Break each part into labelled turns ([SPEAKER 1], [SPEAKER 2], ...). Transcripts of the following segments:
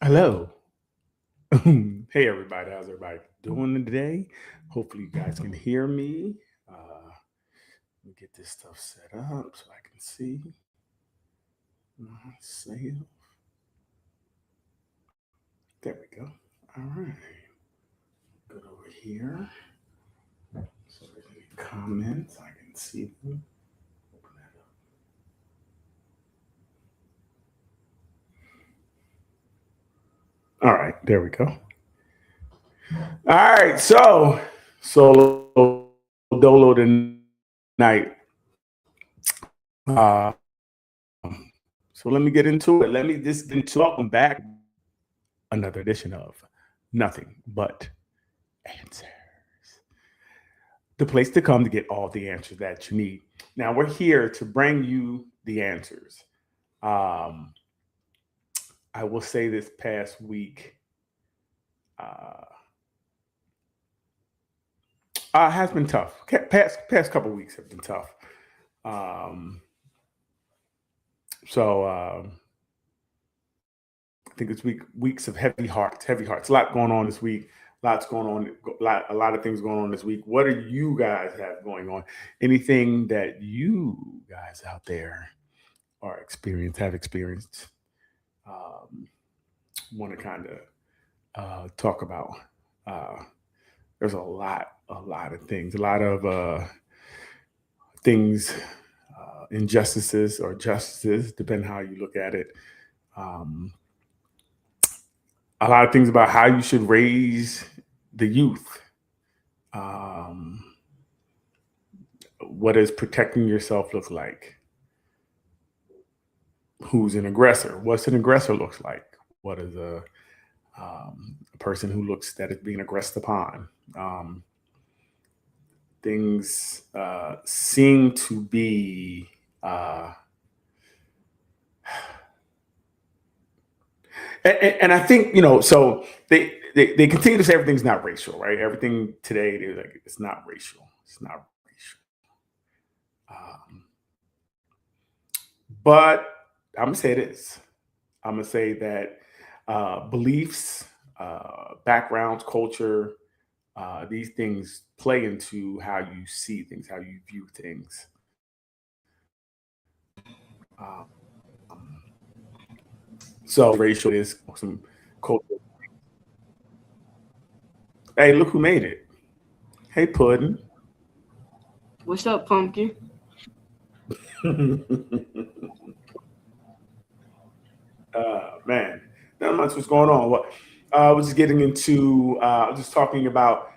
[SPEAKER 1] Hello. Hey, everybody. How's everybody doing today? Hopefully, you guys can hear me. Let me get this stuff set up so I can see myself. There we go. All right. Good over here. So, if there's any comments, I can see them. Open that up. All right. There we go. All right. Solo dolo tonight. So let me get into it. Let me just welcome back another edition of Nothing But Answers. The place to come to get all the answers that you need. Now we're here to bring you the answers. Um, I will say this past week uh, has been tough. Past couple weeks have been tough. Um, so I think it's weeks of heavy hearts. Heavy hearts. A lot going on this week. Lots going on. A lot of things going on this week. What do you guys have going on? Anything that you guys out there have experienced? Um, Want to kind of talk about? Uh, there's a lot of things, a lot of things, injustices or justices, depending how you look at it. Um, a lot of things about how you should raise the youth. Um, what does protecting yourself look like? Who's an aggressor? What's an aggressor looks like? What is a person who looks that is being aggressed upon? Things seem to be, uh, and I think so they continue to say everything's not racial, right? Everything today they're like it's not racial. It's not racial. Um, but I'm gonna say this. I'm gonna say that beliefs, backgrounds, culture, these things play into how you see things, how you view things. Um, so racial is some culture. Hey, look who made it. Hey, Puddin.
[SPEAKER 2] What's up, Pumpkin?
[SPEAKER 1] Man, not much what's going on. What I was just getting into, just talking about,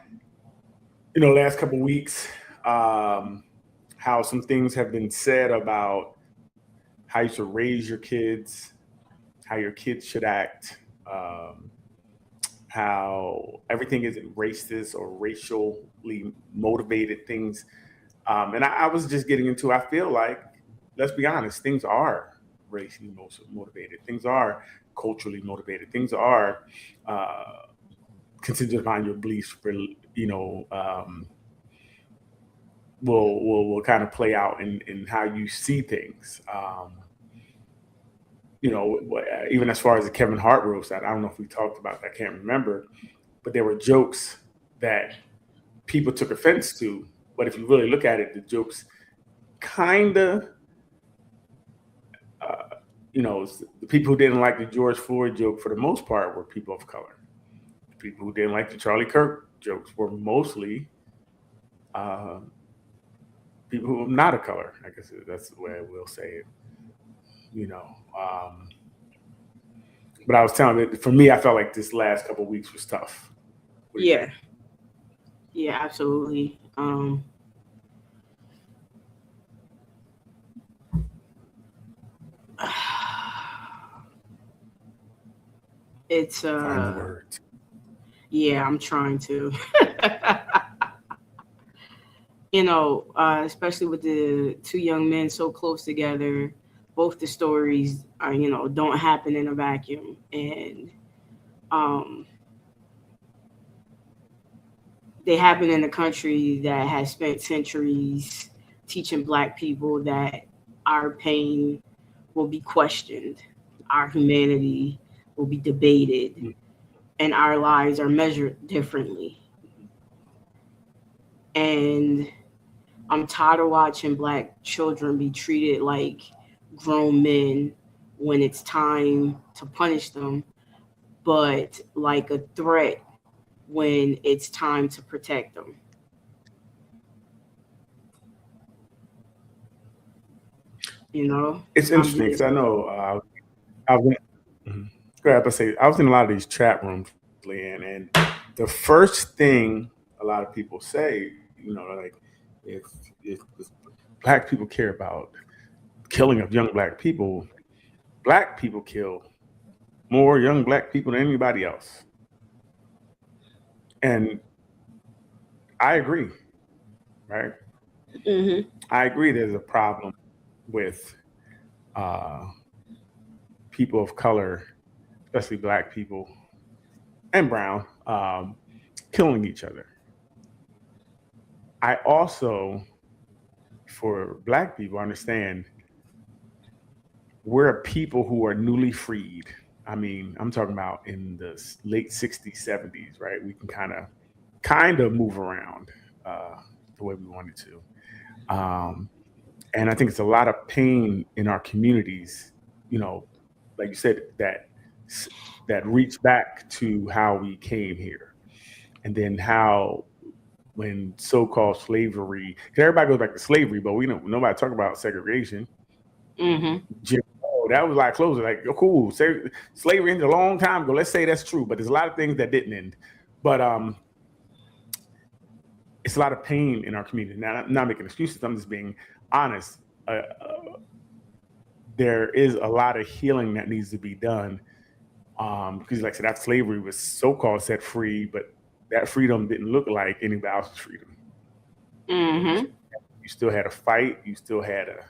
[SPEAKER 1] last couple of weeks, um, how some things have been said about how you should raise your kids, how your kids should act, um, how everything isn't racist or racially motivated things. And I was just getting into, I feel like, let's be honest, things are racially motivated. Things are culturally motivated. Things are uh, contingent upon your beliefs, will kind of play out in how you see things. Even as far as the Kevin Hart roast, I don't know if we talked about that, I can't remember, but there were jokes that people took offense to. But if you really look at it, the jokes kind of, uh, the people who didn't like the George Floyd joke for the most part were people of color. The people who didn't like the Charlie Kirk jokes were mostly uh, people who are not of color. I guess that's the way I will say it. You know, um, but I was telling you, for me, I felt like this last couple of weeks was tough. What do you
[SPEAKER 2] Yeah,
[SPEAKER 1] think?
[SPEAKER 2] yeah, absolutely. It's
[SPEAKER 1] Find the words.
[SPEAKER 2] yeah, I'm trying to. Especially with the two young men so close together, both the stories are, don't happen in a vacuum, and um, they happen in a country that has spent centuries teaching Black people that our pain will be questioned, our humanity will be debated,
[SPEAKER 1] Mm.
[SPEAKER 2] and our lives are measured differently. And I'm tired of watching Black children be treated like grown men when it's time to punish them, but like a threat when it's time to protect them. You know,
[SPEAKER 1] It's
[SPEAKER 2] I'm
[SPEAKER 1] interesting because
[SPEAKER 2] just
[SPEAKER 1] I know I was mhm. Go ahead, but say I was in a lot of these chat rooms, Leanne, and the first thing a lot of people say, like if if black people care about killing of young black people, black people kill more young black people than anybody else. And I agree, right?
[SPEAKER 2] hmm
[SPEAKER 1] I agree there's a problem with uh, people of color, especially black people and brown, killing each other. I also, for black people, understand we're a people who are newly freed. I mean, I'm talking about in the late 60s, 70s, right? We can kind of move around uh, the way we wanted to. And I think it's a lot of pain in our communities, you know, like you said, that reach back to how we came here, and then how when so-called slavery, 'cause everybody goes back to slavery, but we don't nobody talk about segregation.
[SPEAKER 2] hmm
[SPEAKER 1] Jim Crow, that was like closer, like oh, cool. Slavery ended a long time ago. Let's say that's true, but there's a lot of things that didn't end. But it's a lot of pain in our community. Now, I'm not making excuses. I'm just being honest. There is a lot of healing that needs to be done. Because, like I said, that slavery was so-called set free, but that freedom didn't look like anybody else's freedom.
[SPEAKER 2] hmm
[SPEAKER 1] You still had to fight. You still had to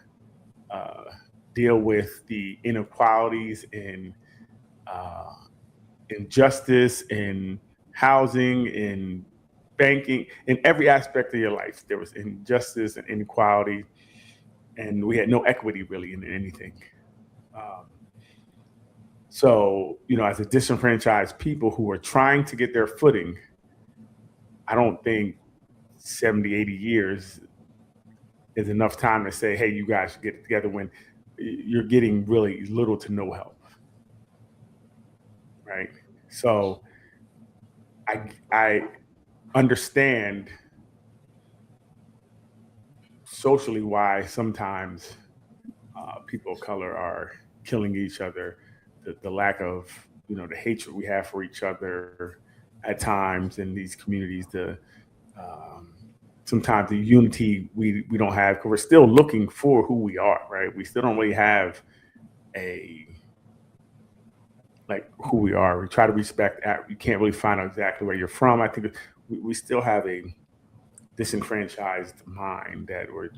[SPEAKER 1] deal with the inequalities in uh, injustice in housing, in banking, in every aspect of your life. There was injustice and inequality, and we had no equity really in anything. Um, so, as a disenfranchised people who are trying to get their footing, I don't think 70, 80 years is enough time to say, hey, you guys should get together when you're getting really little to no help, right? So I understand socially why sometimes people of color are killing each other, the lack of the hatred we have for each other at times in these communities, the um, sometimes the unity we don't have because we're still looking for who we are, right? We still don't really have a like who we are. We try to respect. You can't really find out exactly where you're from. I think we still have a disenfranchised mind that we're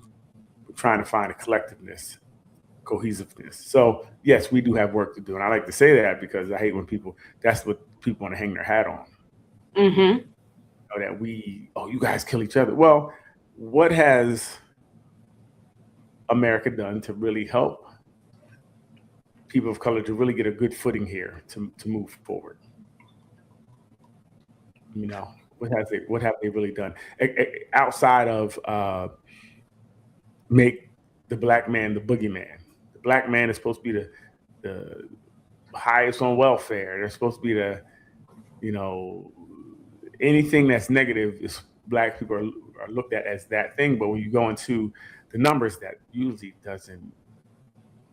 [SPEAKER 1] trying to find a collectiveness, cohesiveness. So yes, we do have work to do, and I like to say that because I hate when that's what people want to hang their hat on.
[SPEAKER 2] hmm
[SPEAKER 1] That you guys kill each other. Well, what has America done to really help people of color to really get a good footing here to move forward? What have they really done outside of make the black man the boogeyman? The black man is supposed to be the highest on welfare. They're supposed to be you know, anything that's negative is black people are looked at as that thing. But when you go into the numbers, that usually doesn't,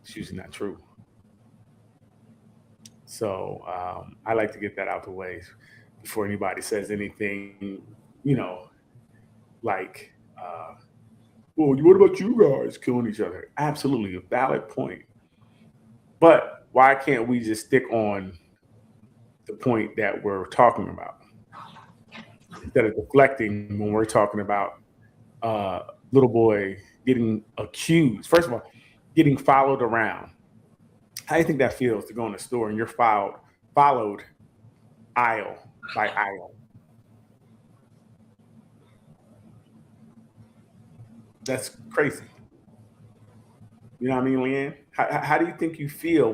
[SPEAKER 1] it's usually not true. So I like to get that out the way before anybody says anything, you know, like, well, what about you guys killing each other? Absolutely a valid point. But why can't we just stick on the point that we're talking about instead of deflecting when we're talking about uh, little boy getting accused? First of all, getting followed around. How do you think that feels to go in the store and you're followed aisle by aisle? That's crazy. You know what I mean, Leanne? How do you think you feel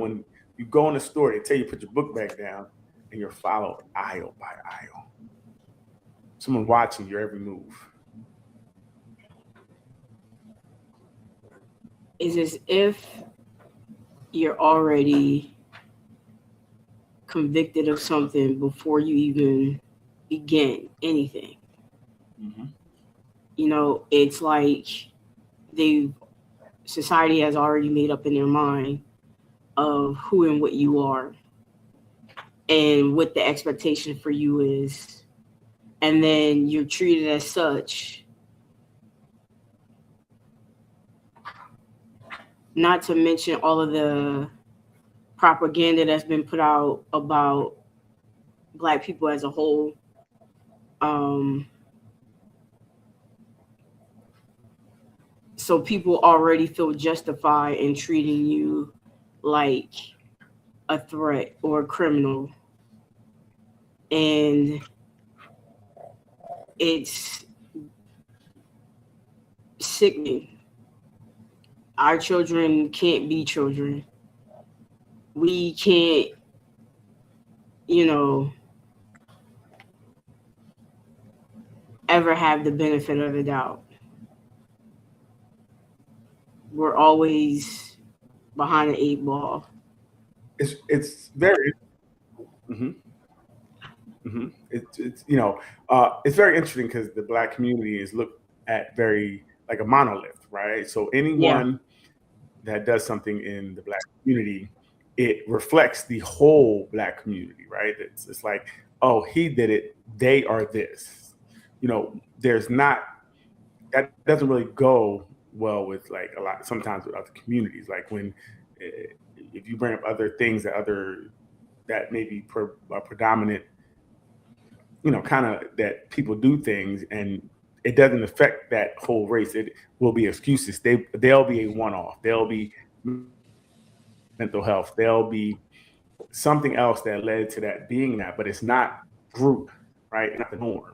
[SPEAKER 1] You go in the store, they tell you put your book bag down, and you're followed aisle by aisle. Someone watching your every move.
[SPEAKER 2] It's as if you're already convicted of something before you even begin anything.
[SPEAKER 1] Mm-hmm.
[SPEAKER 2] You know, it's like society has already made up in their mind of who and what you are and what the expectation for you is. And then you're treated as such. Not to mention all of the propaganda that's been put out about Black people as a whole. So people already feel justified in treating you like a threat or a criminal. And it's sickening. Our children can't be children. We can't, ever have the benefit of the doubt. We're always behind the 8 ball.
[SPEAKER 1] It's very it's it's very interesting because the Black community is looked at very like a monolith, right? So anyone that does something in the Black community, it reflects the whole Black community, right? It's like, oh, he did it, they are this. There's not, that doesn't really go well with like sometimes with other communities. Like when if you bring up other things that may be predominant, kind of that people do things and it doesn't affect that whole race. It will be excuses. They'll be a one-off. They'll be mental health. There'll be something else that led to that being that, but it's not group, right? Not the norm.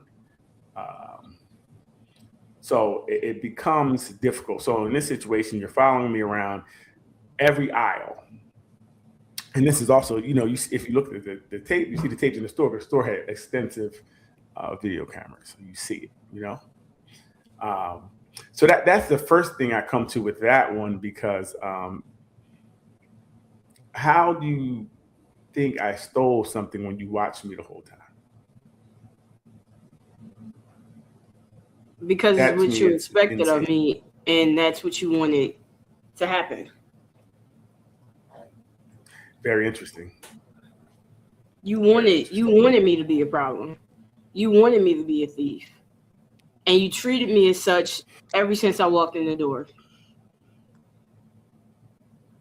[SPEAKER 1] So it becomes difficult. So in this situation, you're following me around every aisle. And this is also, if you look at the tape, you see the tapes in the store, but the store had extensive video cameras. So you see it, So that's the first thing I come to with that one, because how do you think I stole something when you watched me the whole time?
[SPEAKER 2] Because it's what you expected of me, and that's what you wanted to happen.
[SPEAKER 1] Very interesting.
[SPEAKER 2] You wanted me to be a problem. You wanted me to be a thief. And you treated me as such ever since I walked in the door.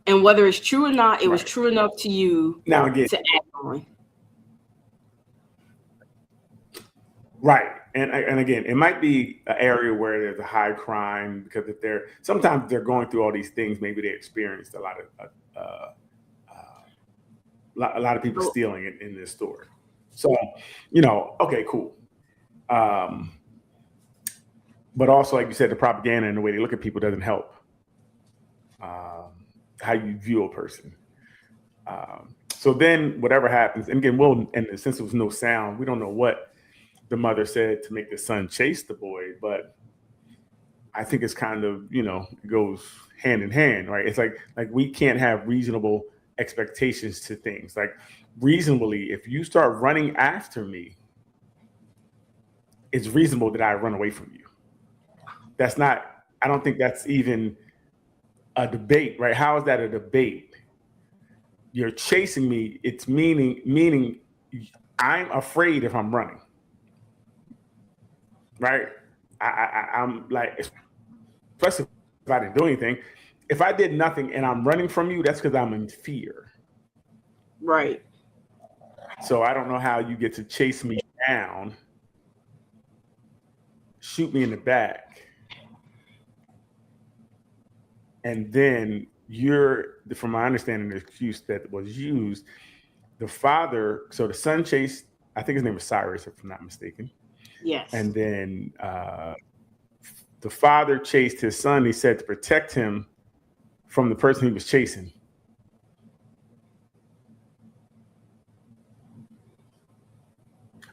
[SPEAKER 2] And whether it's true or not, it was true enough to you
[SPEAKER 1] now again
[SPEAKER 2] to act on.
[SPEAKER 1] Right. And again, it might be an area where there's a high crime, because if sometimes they're going through all these things, maybe they experienced a lot of people stealing it in this store. So, okay, cool. But also, like you said, the propaganda and the way they look at people doesn't help how you view a person. So then whatever happens, and again, and since there was no sound, we don't know what the mother said to make the son chase the boy, but I think it's kind of, it goes hand in hand, right? It's like we can't have reasonable expectations to things. Like reasonably, if you start running after me, it's reasonable that I run away from you. I don't think that's even a debate, right? How is that a debate? You're chasing me. It's meaning I'm afraid if I'm running. Right? I'm like, especially if I didn't do anything. If I did nothing and I'm running from you, that's because I'm in fear.
[SPEAKER 2] Right.
[SPEAKER 1] So I don't know how you get to chase me down, shoot me in the back, and then from my understanding, the excuse that was used, the son chased, I think his name was Cyrus, if I'm not mistaken.
[SPEAKER 2] Yes.
[SPEAKER 1] And then the father chased his son, he said, to protect him from the person he was chasing.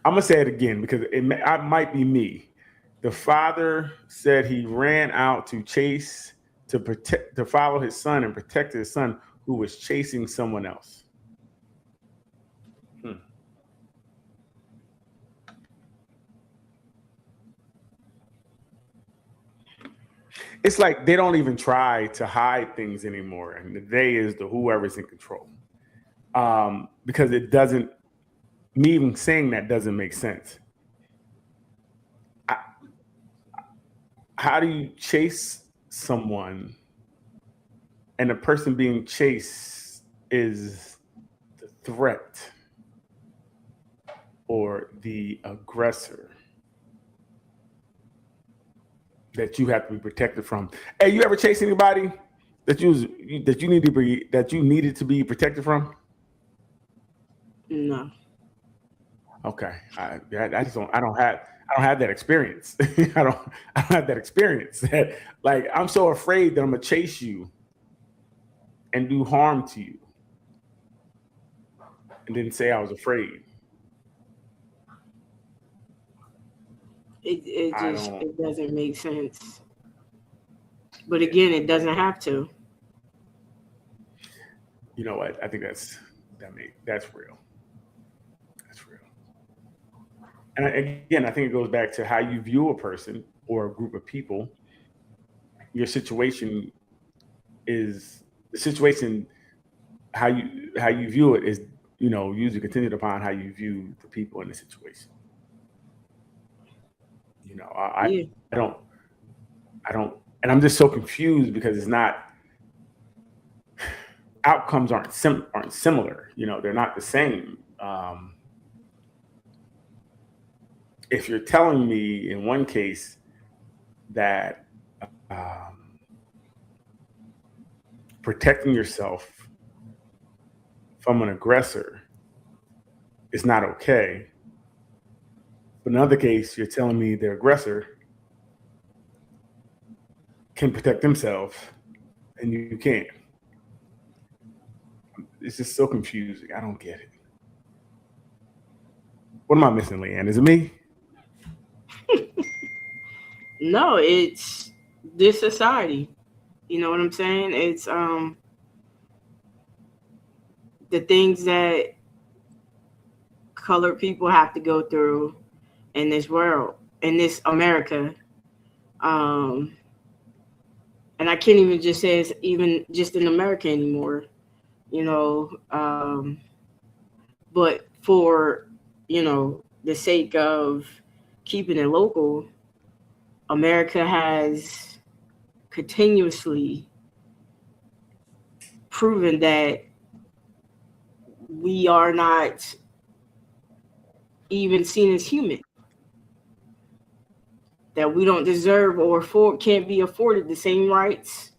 [SPEAKER 1] I'm gonna say it again because I might be me. The father said he ran out to follow his son and protect his son who was chasing someone else. Hmm. It's like they don't even try to hide things anymore, and the they is the whoever's in control. Because it doesn't. Me even saying that doesn't make sense. I, how do you chase someone and the person being chased is the threat or the aggressor that you have to be protected from? Hey, you ever chase anybody that you needed to be protected from?
[SPEAKER 2] No.
[SPEAKER 1] Okay, I just don't have that experience. I don't have that experience. Like I'm so afraid that I'm gonna chase you and do harm to you, and then say I was afraid. I don't.
[SPEAKER 2] It doesn't make sense. But again, it doesn't have to.
[SPEAKER 1] You know what? I think that's real. That's real. And again, I think it goes back to how you view a person or a group of people. Your situation is the situation. How you view it is usually contingent upon how you view the people in the situation.
[SPEAKER 2] Yeah.
[SPEAKER 1] I don't I don't, and I'm just so confused because it's not outcomes aren't similar. They're not the same. If you're telling me in one case that um, protecting yourself from an aggressor is not okay, but in another case you're telling me the aggressor can protect themselves and you can't. It's just so confusing. I don't get it. What am I missing, Leanne? Is it me?
[SPEAKER 2] No, it's this society. You know what I'm saying? It's the things that colored people have to go through in this world, in this America. Um, and I can't even just say it's even just in America anymore, you know. But for, the sake of keeping it local, America has continuously proven that we are not even seen as human, that we don't deserve or can't be afforded the same rights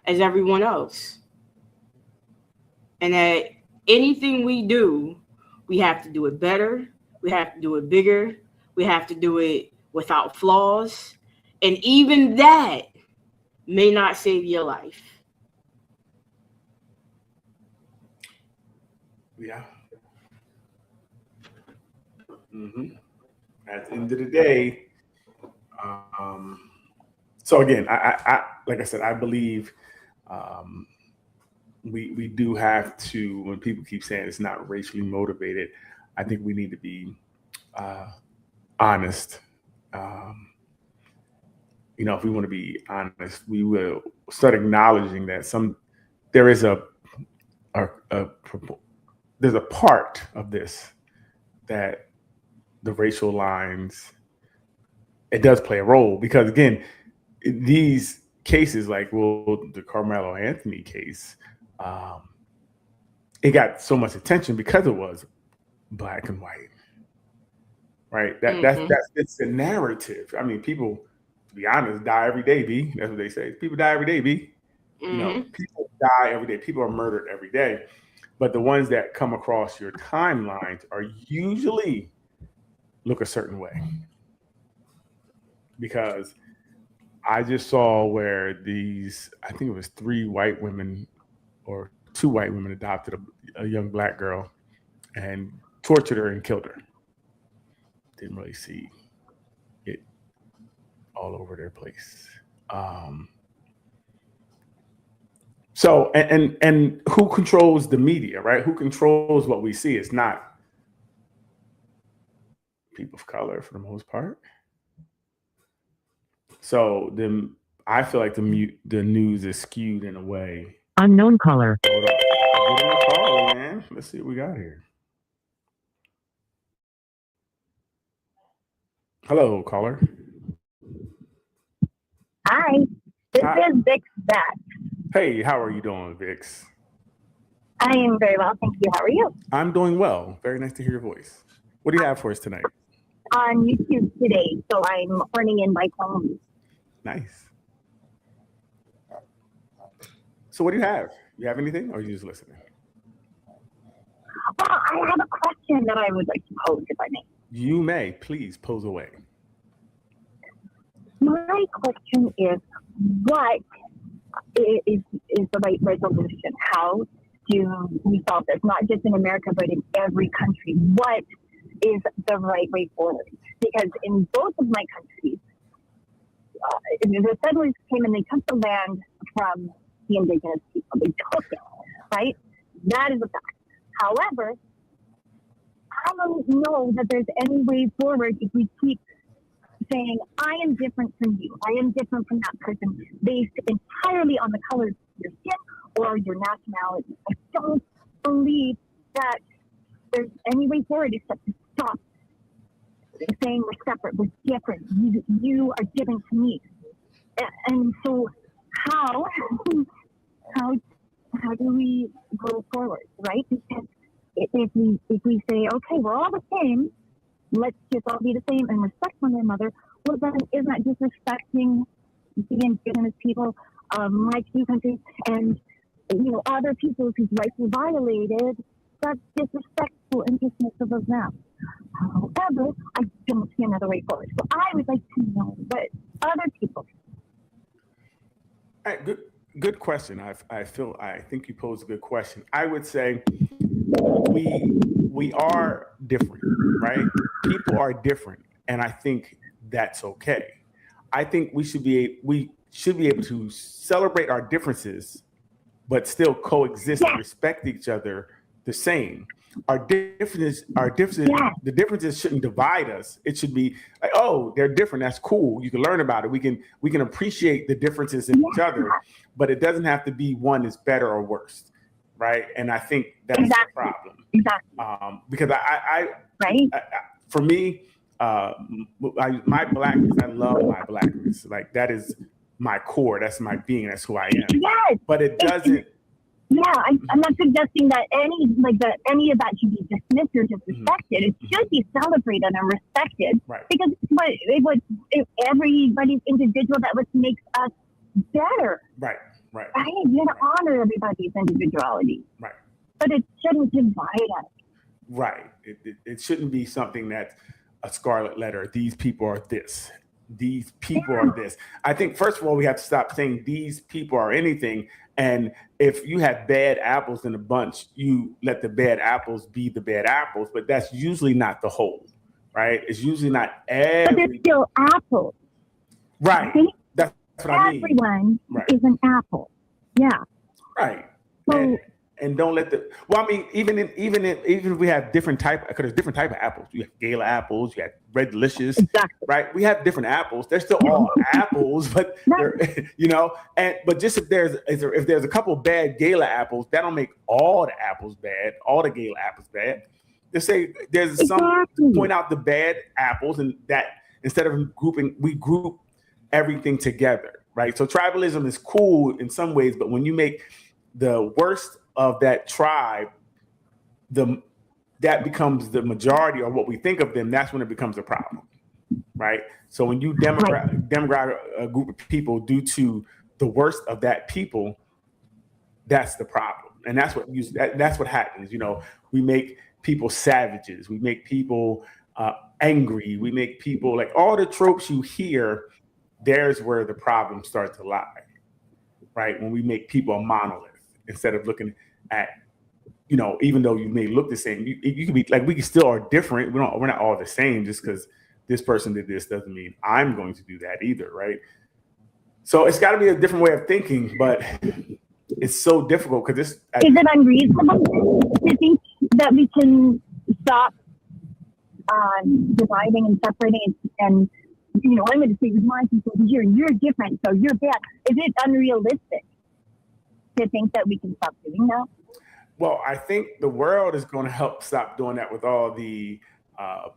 [SPEAKER 2] as everyone else. And that anything we do, we have to do it better, we have to do it bigger, we have to do it without flaws. And even that may not save your life.
[SPEAKER 1] Yeah. hmm At the end of the day, um, so again, I like I said, I believe um, we do have to. When people keep saying it's not racially motivated, I think we need to be uh, honest. Um, if we want to be honest, we will start acknowledging that there is a there's a part of this that the racial lines, it does play a role because again, these cases like the Carmelo Anthony case, um, it got so much attention because it was black and white, right?
[SPEAKER 2] Mm-hmm.
[SPEAKER 1] It's the narrative. I mean, people, to be honest, die every day. B. That's what they say. People die every day. B.
[SPEAKER 2] Mm-hmm.
[SPEAKER 1] People die every day. People are murdered every day. But the ones that come across your timelines are usually look a certain way because I just saw where I think it was three white women or two white women adopted a young black girl and tortured her and killed her. didn't really see it all over their place. So and who controls the media, right? Who controls what we see? It's not people of color for the most part. So I feel like the news is skewed in a way.
[SPEAKER 3] Unknown caller.
[SPEAKER 1] Hold on. Get on the call, man. Let's see what we got here. Hello, caller.
[SPEAKER 4] Hi, this
[SPEAKER 1] Hi.
[SPEAKER 4] is Vix back.
[SPEAKER 1] Hey, how are you doing, Vix?
[SPEAKER 4] I am very well, thank you. How are you?
[SPEAKER 1] I'm doing well. Very nice to hear your voice. What do you have for us tonight?
[SPEAKER 4] On YouTube today, so I'm running in my phone.
[SPEAKER 1] Nice. So what do you have? You have anything, or are you just listening?
[SPEAKER 4] Well, I have a question that I would like to pose, if I may.
[SPEAKER 1] You may. Please pose away.
[SPEAKER 4] My question is, what is the right resolution? How do we solve this? Not just in America, but in every country. What is the right way forward? Because in both of my countries, the settlers came and they took the land from the indigenous people. They took it, right? That is a fact. However, I don't know that there's any way forward if we keep saying, I am different from you. I am different from that person based entirely on the color of your skin or your nationality. I don't believe that there's any way forward except to stop saying we're separate, we're different. You are different to me. And so how do we go forward, right? Because if we say, okay, we're all the same, let's just all be the same and respect one another, well then isn't that disrespecting the indigenous people of my two countries and other peoples whose rights were violated? That's disrespectful and dismissive of them. However, I don't see another way forward. So I would like to know what other people.
[SPEAKER 1] All right, good question. I think you posed a good question. I would say we are different, right? People are different, and I think that's okay. I think we should be able to celebrate our differences, but still coexist and respect each other the same. Our differences, the differences shouldn't divide us. It should be like, oh, they're different. That's cool. You can learn about it. We can appreciate the differences in each other, but it doesn't have to be one is better or worse, right? And I think that's the problem.
[SPEAKER 4] Exactly.
[SPEAKER 1] Because
[SPEAKER 4] right.
[SPEAKER 1] For me, my blackness, I love my blackness. Like that is my core. That's my being. That's who I am.
[SPEAKER 4] Yes.
[SPEAKER 1] But it doesn't.
[SPEAKER 4] Yeah, I'm not suggesting that any of that should be dismissed or disrespected. It should be celebrated and respected,
[SPEAKER 1] right?
[SPEAKER 4] Because everybody's individual. That what makes us better,
[SPEAKER 1] right?
[SPEAKER 4] Right. You gotta honor everybody's individuality,
[SPEAKER 1] right?
[SPEAKER 4] But it shouldn't divide us,
[SPEAKER 1] right? It shouldn't be something that's a scarlet letter. These people are this. These people are this. I think first of all we have to stop saying these people are anything. And if you have bad apples in a bunch, you let the bad apples be the bad apples, but that's usually not the whole, right? It's usually not every.
[SPEAKER 4] But they're still apples.
[SPEAKER 1] Right.
[SPEAKER 4] Okay?
[SPEAKER 1] That's what I mean.
[SPEAKER 4] Everyone is an apple. Yeah.
[SPEAKER 1] Right.
[SPEAKER 4] So,
[SPEAKER 1] and don't let even if we have different type, because there's different type of apples. You have Gala apples, you have Red Delicious,
[SPEAKER 4] exactly.
[SPEAKER 1] Right? We have different apples. They're still all apples, but they're, but just if there's a couple bad Gala apples, that don't make all the apples bad, all the Gala apples bad. They say there's some point out the bad apples, and that instead of grouping, we group everything together, right? So tribalism is cool in some ways, but when you make the worst of that tribe, that becomes the majority or what we think of them, that's when it becomes a problem, right? So when you demagogue a group of people due to the worst of that people, that's the problem. And that's what happens. We make people savages. We make people angry. We make people like all the tropes you hear, there's where the problem starts to lie, right? When we make people a monolith instead of looking at, you know, even though you may look the same, you can be like, we still are different. We're not all the same. Just because this person did this doesn't mean I'm going to do that either, right? So it's got to be a different way of thinking, but it's so difficult because
[SPEAKER 4] is it unreasonable to think that we can stop dividing and separating and you know, I'm going to say with my people here, you're different, so you're bad. Is it unrealistic to think that we can stop doing that?
[SPEAKER 1] Well, I think the world is going to help stop doing that with all the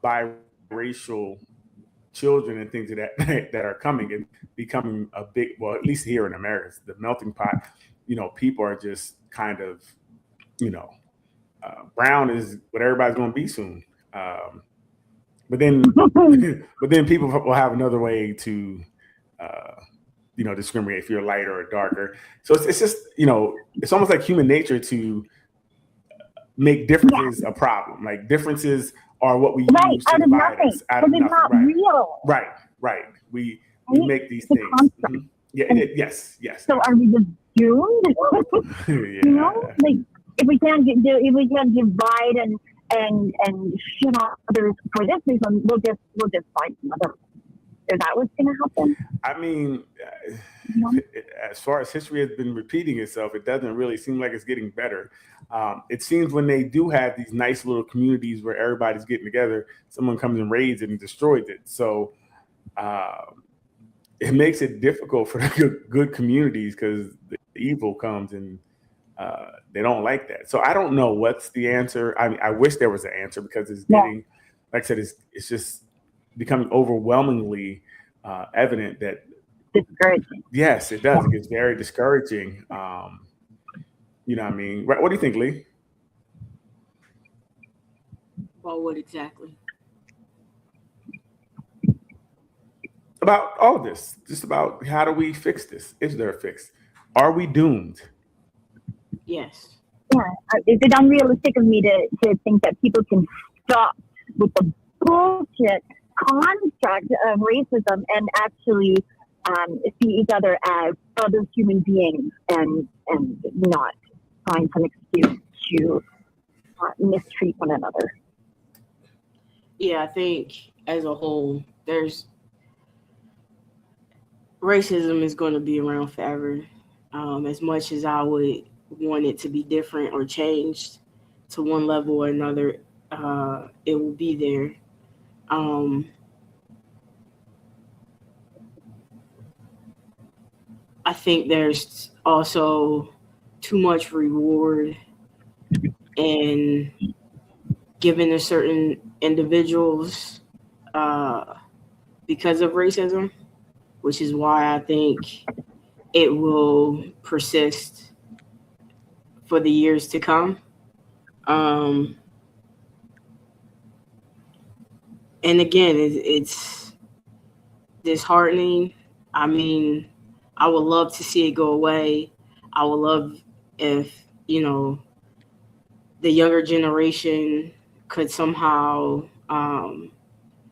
[SPEAKER 1] biracial children and things of that that are coming and becoming a big, well, at least here in America, it's the melting pot. You know, people are just kind of, you know, brown is what everybody's going to be soon. But then people will have another way to, you know, discriminate if you're lighter or darker. So it's just, you know, it's almost like human nature to make differences a problem. Like differences are what we use to divide us out of nothing.
[SPEAKER 4] Not real.
[SPEAKER 1] Right. We make these things. Mm-hmm. Yeah. Yes.
[SPEAKER 4] So are we just doomed?
[SPEAKER 1] Yeah.
[SPEAKER 4] You know, like if we can't divide and shit on others for this reason, we'll just fight another. Is that what's going to happen?
[SPEAKER 1] I mean, as far as history has been repeating itself, it doesn't really seem like it's getting better. It seems when they do have these nice little communities where everybody's getting together, someone comes and raids it and destroys it. So it makes it difficult for the good communities because the evil comes and they don't like that. So I don't know what's the answer. I mean, I wish there was an answer because it's getting, like I said, it's just becoming overwhelmingly evident that
[SPEAKER 4] discouraging.
[SPEAKER 1] Yes, it does. It gets very discouraging. You know what I mean? What do you think, Lee?
[SPEAKER 2] Well, what exactly?
[SPEAKER 1] About all of this, just about how do we fix this? Is there a fix? Are we doomed?
[SPEAKER 2] Yes.
[SPEAKER 4] Yeah. Is it unrealistic of me to think that people can stop with the bullshit construct of racism and actually see each other as other human beings and not find some excuse to mistreat one another?
[SPEAKER 2] Yeah, I think as a whole, racism is going to be around forever. As much as I would want it to be different or changed to one level or another, it will be there. I think there's also too much reward in giving to certain individuals because of racism, which is why I think it will persist for the years to come. And again, it's disheartening. I mean, I would love to see it go away. I would love if, you know, the younger generation could somehow,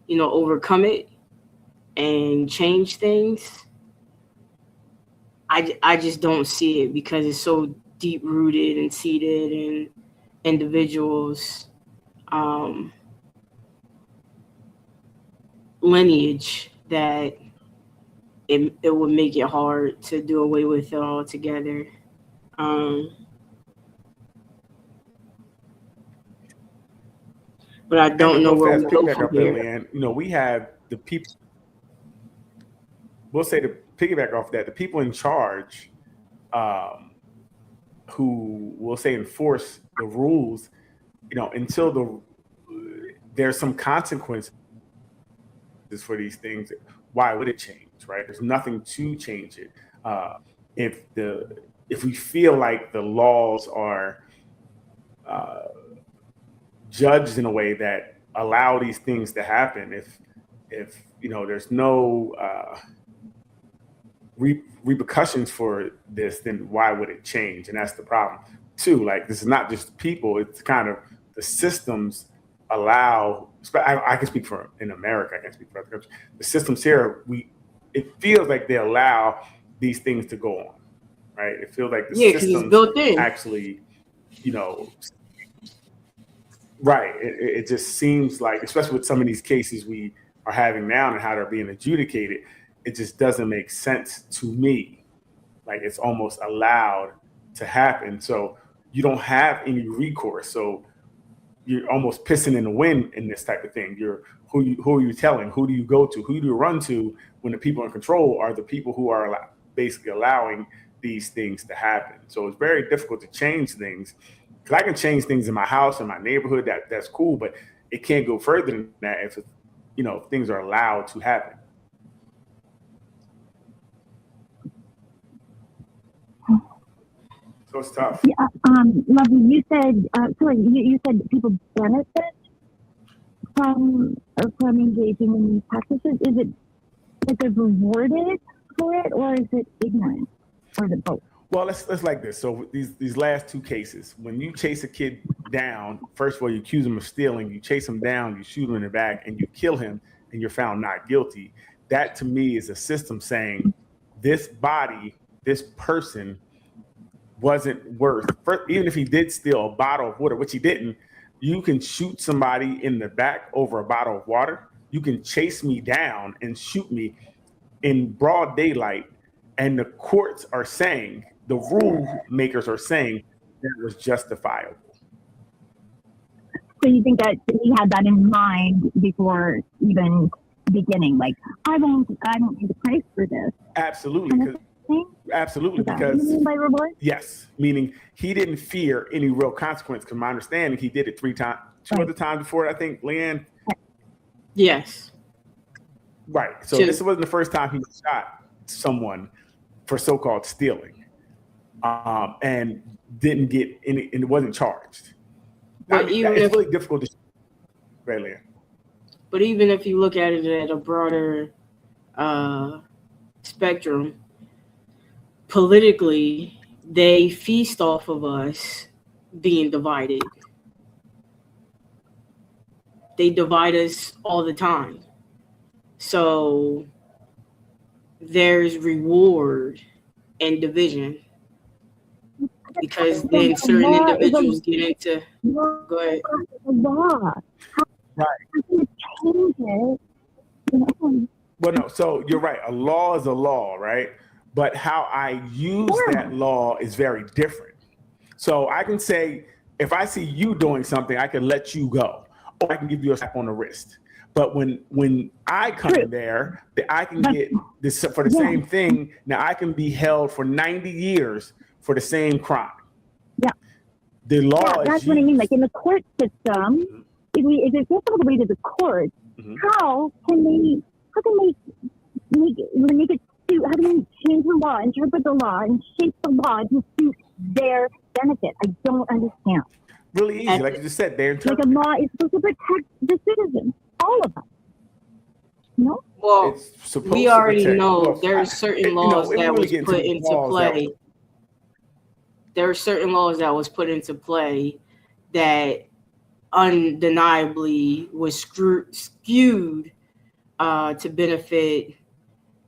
[SPEAKER 2] you know, overcome it and change things. I just don't see it because it's so deep rooted and seated in individuals' lineage that it would make it hard to do away with it altogether. But I don't know where we go from here.
[SPEAKER 1] You know, we have the people. We'll say to piggyback off that, the people in charge, who will say enforce the rules, you know, until there's some consequences for these things. Why would it change? Right? There's nothing to change it. If we feel like the laws are judged in a way that allow these things to happen, if you know there's no repercussions for this, then why would it change? And that's the problem too. Like, this is not just the people; it's kind of the systems allow. I can speak for in America. I can't speak for other countries. The systems here, it feels like they allow these things to go on, right? It feels like the systems
[SPEAKER 2] built in.
[SPEAKER 1] Actually, you know, Right. It just seems like, especially with some of these cases we are having now and how they're being adjudicated, it just doesn't make sense to me. Like it's almost allowed to happen. So you don't have any recourse. So you're almost pissing in the wind in this type of thing. Who are you telling? Who do you go to? Who do you run to when the people in control are the people who are basically allowing these things to happen? So it's very difficult to change things. Because I can change things in my house, in my neighborhood, that's cool, but it can't go further than that if things are allowed to happen. So it's tough.
[SPEAKER 4] Yeah, Lovely, you said, you said people benefit from engaging in these practices. Is it that they're rewarded for it, or is it ignorant, or is it both?
[SPEAKER 1] Well, let's like this. So these last two cases, when you chase a kid down, first of all, you accuse him of stealing, you chase him down, you shoot him in the back, and you kill him, and you're found not guilty. That to me is a system saying this body, this person wasn't worth, even if he did steal a bottle of water, which he didn't. You can shoot somebody in the back over a bottle of water. You can chase me down and shoot me in broad daylight. And the courts are saying, the rule makers are saying that it was justifiable.
[SPEAKER 4] So you think that he had that in mind before even beginning? Like, I don't pay the price for this.
[SPEAKER 1] Absolutely. Absolutely. Because,
[SPEAKER 4] what you mean by reward?
[SPEAKER 1] Yes. Meaning he didn't fear any real consequence. Because my understanding, he did it two other times before, I think, Leanne.
[SPEAKER 2] Yes.
[SPEAKER 1] Right. So this wasn't the first time he shot someone for so-called stealing, and didn't get any, and it wasn't charged.
[SPEAKER 2] But
[SPEAKER 1] it's really difficult to. Right, Leanne.
[SPEAKER 2] But even if you look at it at a broader spectrum, politically, they feast off of us being divided. They divide us all the time. So there's reward and division. Because then certain individuals get into. Go ahead.
[SPEAKER 4] The law.
[SPEAKER 1] Right.
[SPEAKER 4] Change it.
[SPEAKER 1] Well, no. So you're right. A law is a law, right? But how I use that law is very different. So I can say, if I see you doing something, I can let you go, or I can give you a slap on the wrist. But when I come in there, I can get this for the same thing. Now I can be held for 90 years for the same crime. Yeah. The law is
[SPEAKER 4] that's what I mean. Like in the court system, if it goes all the way to the court, how can they make it suit? How do they change the law, interpret the law, and shape the law to suit their benefit? I don't understand.
[SPEAKER 1] Really easy, like you just said.
[SPEAKER 4] Like a law is supposed to protect the citizens, all of them. No.
[SPEAKER 2] Well, we already know there are certain laws that was put into play. There are certain laws that was put into play that undeniably was skewed to benefit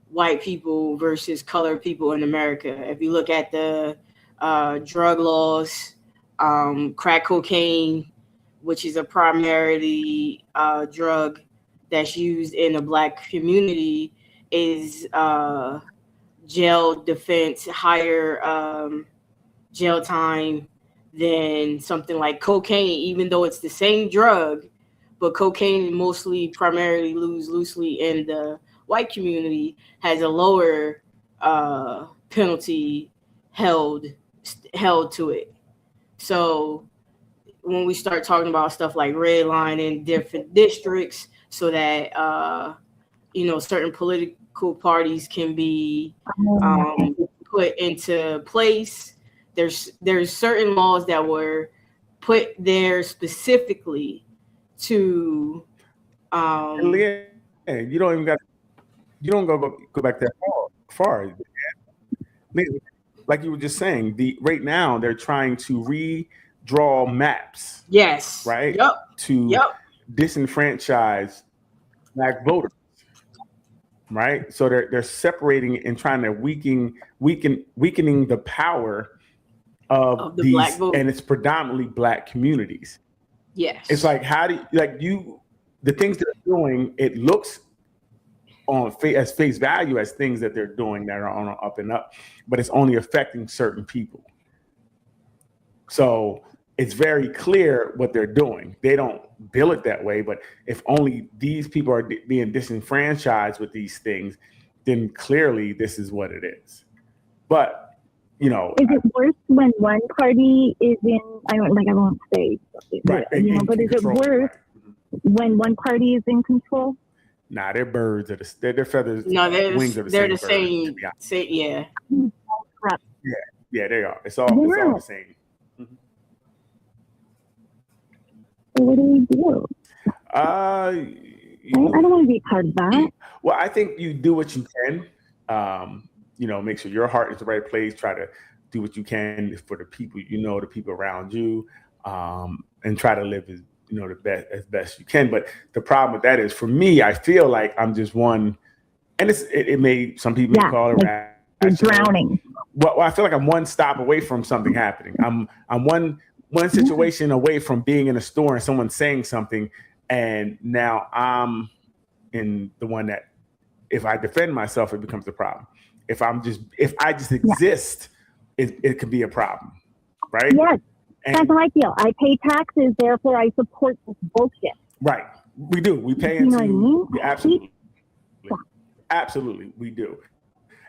[SPEAKER 2] white people versus colored people in America. If you look at the drug laws, crack cocaine, which is a primarily drug that's used in the Black community, is jail defense, higher jail time than something like cocaine, even though it's the same drug, but cocaine mostly primarily loosely in the white community has a lower penalty held to it. So when we start talking about stuff like redlining different districts so that certain political parties can be put into place, there's certain laws that were put there specifically to
[SPEAKER 1] you don't go back that far. Like you were just saying, right now they're trying to redraw maps.
[SPEAKER 2] Yes.
[SPEAKER 1] Right? To disenfranchise Black voters. Right? So they're separating and trying to weakening the power of
[SPEAKER 2] the
[SPEAKER 1] these,
[SPEAKER 2] Black vote.
[SPEAKER 1] And it's predominantly Black communities.
[SPEAKER 2] Yes.
[SPEAKER 1] It's like, how do you, the things that they're doing, it looks as face value as things that they're doing that are on an up and up, but it's only affecting certain people. So it's very clear what they're doing. They don't bill it that way, but if only these people are being disenfranchised with these things, then clearly this is what it is. But is
[SPEAKER 4] it worse when one party is in? I won't say,
[SPEAKER 1] right,
[SPEAKER 4] but is it worse when one party is in control?
[SPEAKER 1] Nah, they're birds. They're feathers.
[SPEAKER 2] No,
[SPEAKER 1] wings of the
[SPEAKER 2] they're
[SPEAKER 1] same
[SPEAKER 2] the
[SPEAKER 1] bird,
[SPEAKER 2] same. Yeah.
[SPEAKER 1] Yeah, they are. It's all the same.
[SPEAKER 4] So what do we do?
[SPEAKER 1] I
[SPEAKER 4] don't want to be part of that.
[SPEAKER 1] Well, I think you do what you can. Make sure your heart is the right place. Try to do what you can for the people the people around you, and try to live as best you can. But the problem with that is, for me, I feel like I'm just one, and it may, some people call it
[SPEAKER 4] like drowning.
[SPEAKER 1] Well, I feel like I'm one stop away from something happening. I'm one situation away from being in a store and someone saying something, and now I'm in the one that, if I defend myself, it becomes a problem. If I just exist, it could be a problem, right?
[SPEAKER 4] Yes, that's how I feel. I pay taxes, therefore I support this bullshit.
[SPEAKER 1] Right, we do. We pay
[SPEAKER 4] into. You know what I mean?
[SPEAKER 1] Absolutely, we do.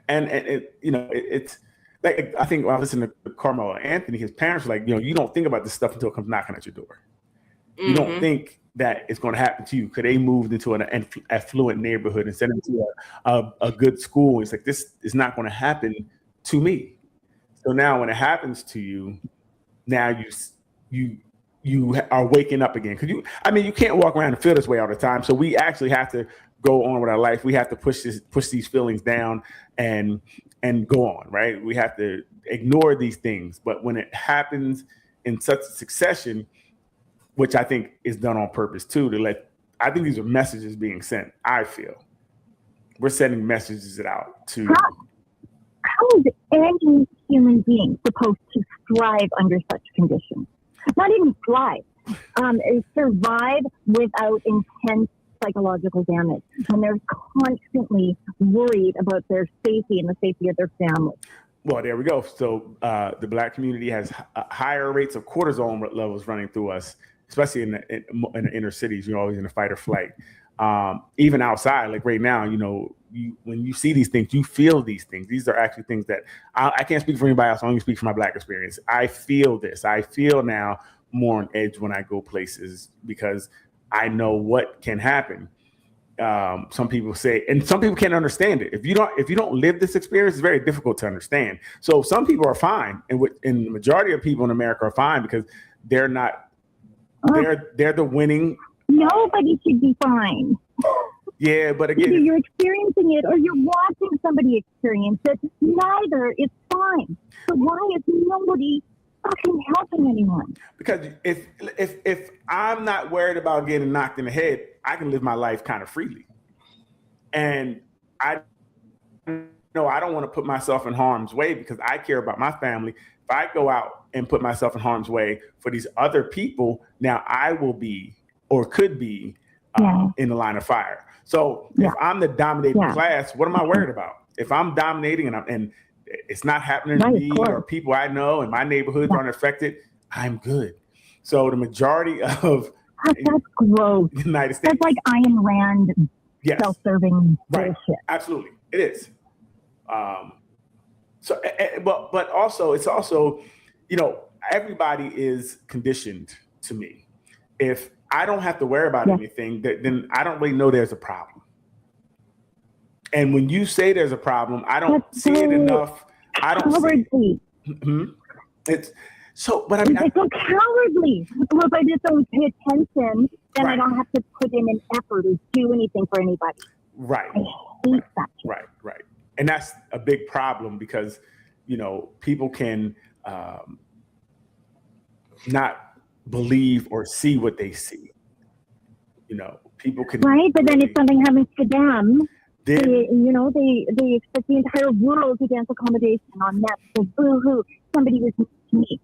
[SPEAKER 1] And it's like, I think when I listen to Carmelo Anthony, his parents were like, you don't think about this stuff until it comes knocking at your door. You don't think that it's going to happen to you because they moved into an affluent neighborhood and sent them to a good school. It's like, this is not going to happen to me. So now when it happens to you, now you are waking up again. Because you can't walk around and feel this way all the time. So we actually have to go on with our life. We have to push these feelings down and go on, right? We have to ignore these things. But when it happens in such a succession, which I think is done on purpose too, I think these are messages being sent. I feel we're sending messages out to.
[SPEAKER 4] How is any human being supposed to thrive under such conditions? Not even thrive. Survive without intense psychological damage when they're constantly worried about their safety and the safety of their family.
[SPEAKER 1] Well, there we go. So the Black community has higher rates of cortisol levels running through us, especially in the inner cities. You're always in a fight or flight. Even outside, like right now, when you see these things, you feel these things. These are actually things that I can't speak for anybody else. I only speak from my Black experience. I feel this. I feel now more on edge when I go places because I know what can happen. Some people say, and some people can't understand it. If you don't live this experience, it's very difficult to understand. So some people are fine, and the majority of people in America are fine because they're not. They're the winning.
[SPEAKER 4] Nobody should be fine.
[SPEAKER 1] Yeah, but again,
[SPEAKER 4] either you're experiencing it or you're watching somebody experience it. Neither is fine. So why is nobody fucking helping anyone?
[SPEAKER 1] Because if I'm not worried about getting knocked in the head, I can live my life kind of freely. And I don't want to put myself in harm's way because I care about my family. If I go out and put myself in harm's way for these other people, now I will be or could be in the line of fire. So if I'm the dominating class, what am I worried about? If I'm dominating and it's not happening to me or people I know and my neighborhoods aren't affected, I'm good. So the majority of
[SPEAKER 4] that's gross.
[SPEAKER 1] the United States.
[SPEAKER 4] That's like Ayn Rand self-serving bullshit.
[SPEAKER 1] Absolutely, it is. But also, it's also, everybody is conditioned to me. If I don't have to worry about anything, then I don't really know there's a problem. And when you say there's a problem, I don't see it enough. I don't see it. It's so, but I mean,
[SPEAKER 4] it's so cowardly. Well, if I just don't pay attention, then I don't have to put in an effort or do anything for anybody.
[SPEAKER 1] Right.
[SPEAKER 4] I hate that.
[SPEAKER 1] Right. And that's a big problem because, people can not believe or see what they see. People can.
[SPEAKER 4] Right, but then if something happens to them, they expect the entire world to dance accommodation on that. So boo-hoo, somebody was mean to me.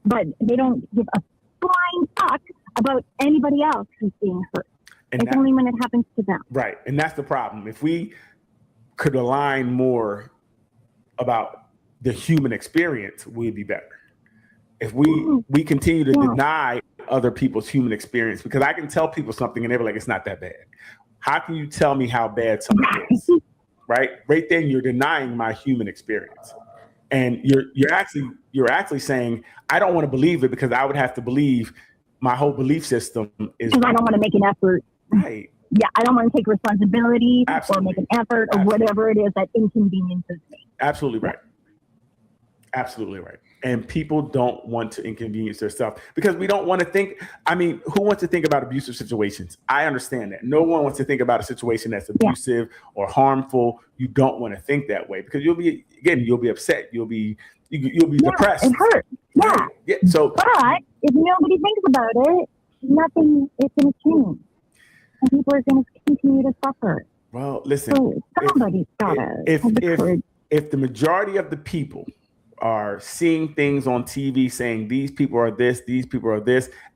[SPEAKER 4] But they don't give a flying fuck about anybody else who's being hurt.
[SPEAKER 1] And
[SPEAKER 4] It's only when it happens to them.
[SPEAKER 1] right. And that's the problem. If we could align more about the human experience, we'd be better. If we continue to deny other people's human experience, because I can tell people something and they're like, it's not that bad. How can you tell me how bad something is? Right? Right then you're denying my human experience. And you're actually saying, I don't want to believe it because I would have to believe my whole belief system is
[SPEAKER 4] Because I don't want to make an effort.
[SPEAKER 1] right.
[SPEAKER 4] Yeah, I don't want to take responsibility
[SPEAKER 1] Absolutely.
[SPEAKER 4] or make an effort or whatever it is that inconveniences me.
[SPEAKER 1] Absolutely right. Absolutely right. And people don't want to inconvenience themselves because we don't want to think. I mean, who wants to think about abusive situations? I understand that. No one wants to think about a situation that's abusive or harmful. You don't want to think that way because you'll be upset. You'll be depressed.
[SPEAKER 4] It hurts. Yeah.
[SPEAKER 1] Yeah. So,
[SPEAKER 4] but if nobody thinks about it, nothing is going to change. And people are going to continue to suffer.
[SPEAKER 1] well, listen.
[SPEAKER 4] So somebody's got to
[SPEAKER 1] If the majority of the people are seeing things on TV saying these people are this,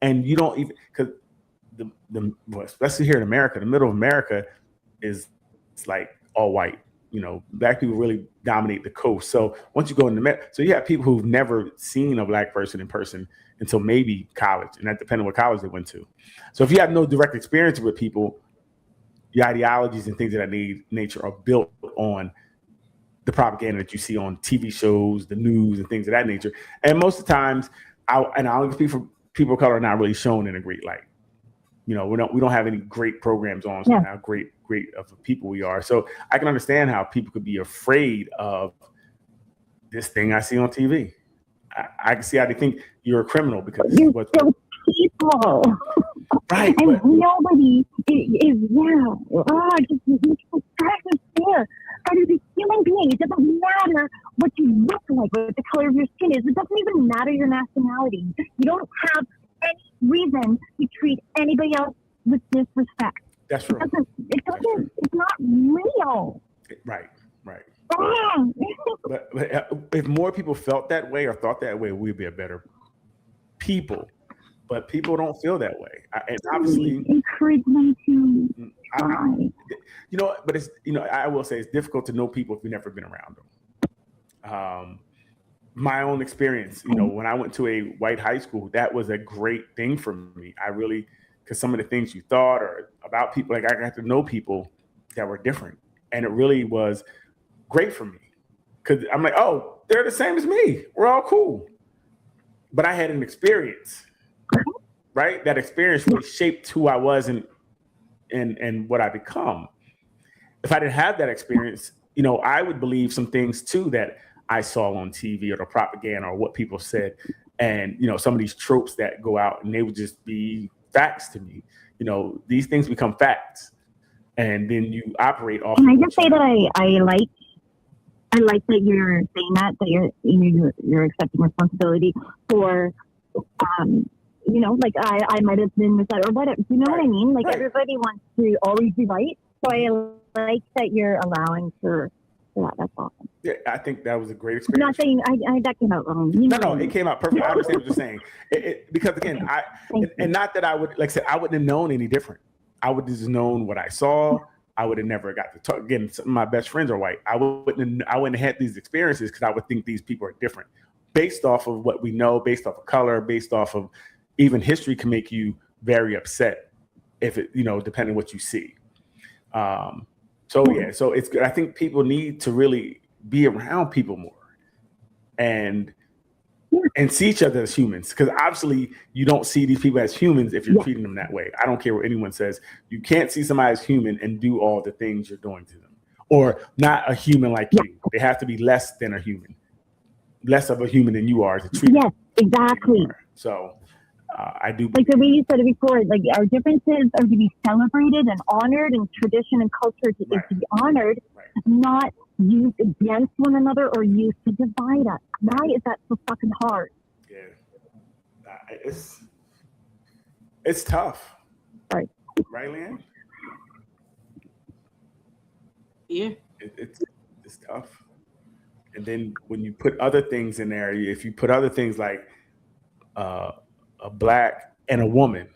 [SPEAKER 1] and you don't even because especially here in America, the middle of America it's like all white. You know, black people really dominate the coast. So once you go in so you have people who've never seen a black person in person until maybe college, and that depends on what college they went to. So if you have no direct experience with people, your ideologies and things of that nature are built on the propaganda that you see on TV shows, the news, and things of that nature. And most of the times, I'll speak for people of color are not really shown in a great light. You know, we don't have any great programs on how great of people we are. So I can understand how people could be afraid of this thing I see on TV. I can see how they think you're a criminal because
[SPEAKER 4] you're still people.
[SPEAKER 1] Right.
[SPEAKER 4] And nobody is, just there. But as a human being, it doesn't matter what you look like, what the color of your skin is. It doesn't even matter your nationality. You don't have any reason to treat anybody else with disrespect.
[SPEAKER 1] That's true.
[SPEAKER 4] It's not real.
[SPEAKER 1] Right. But if more people felt that way or thought that way, we'd be a better people. But people don't feel that way. And obviously,
[SPEAKER 4] encourage them to try.
[SPEAKER 1] You know, but it's I will say it's difficult to know people if you've never been around them. My own experience, when I went to a white high school, that was a great thing for me. Because some of the things you thought or about people, like I got to know people that were different, and it really was great for me. Because I'm like, oh, they're the same as me. We're all cool. But I had an experience. Right? That experience really shaped who I was and what I become. If I didn't have that experience, I would believe some things too that I saw on TV or the propaganda or what people said. And, some of these tropes that go out and they would just be facts to me. These things become facts. And then you operate off.
[SPEAKER 4] Can I just say that I like that you're saying that you're accepting responsibility for like I might have been misled or whatever. You know what I mean? Like everybody wants to always be right. So I like that you're allowing for that. That's awesome.
[SPEAKER 1] Yeah, I think that was a great experience.
[SPEAKER 4] I'm not saying that came out wrong.
[SPEAKER 1] No, it came out perfect. I understand what you're saying. Because again, and not that I would, like I said, I wouldn't have known any different. I would have just known what I saw. I would have never got to talk. Again, some of my best friends are white. I wouldn't have had these experiences because I would think these people are different. Based off of what we know, based off of color, based off of even history can make you very upset if it, depending on what you see. So it's good. I think people need to really be around people more and see each other as humans. Because obviously you don't see these people as humans if you're treating them that way. I don't care what anyone says. You can't see somebody as human and do all the things you're doing to them, or not a human like you. They have to be less than a human, less of a human than you are to treat.
[SPEAKER 4] Yes, exactly.
[SPEAKER 1] So I do.
[SPEAKER 4] Like the way you said it before, like our differences are to be celebrated and honored, and tradition and culture is to be honored, not used against one another or used to divide us. Why is that so fucking hard?
[SPEAKER 1] Yeah, it's tough.
[SPEAKER 4] Right,
[SPEAKER 1] Leanne?
[SPEAKER 2] Yeah,
[SPEAKER 1] it's tough. And then when you put other things in there, if you put other things like a black and a woman,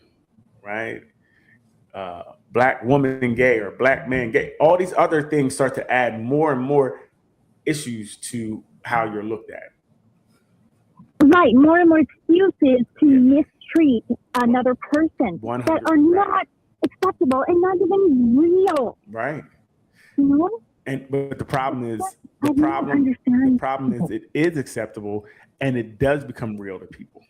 [SPEAKER 1] right? Black woman gay or black man gay. All these other things start to add more and more issues to how you're looked at.
[SPEAKER 4] Right, more and more excuses to mistreat another person
[SPEAKER 1] 100,
[SPEAKER 4] that are not acceptable and not even real.
[SPEAKER 1] Right.
[SPEAKER 4] You know?
[SPEAKER 1] But the problem is
[SPEAKER 4] I don't understand.
[SPEAKER 1] the problem is it is acceptable and it does become real to people.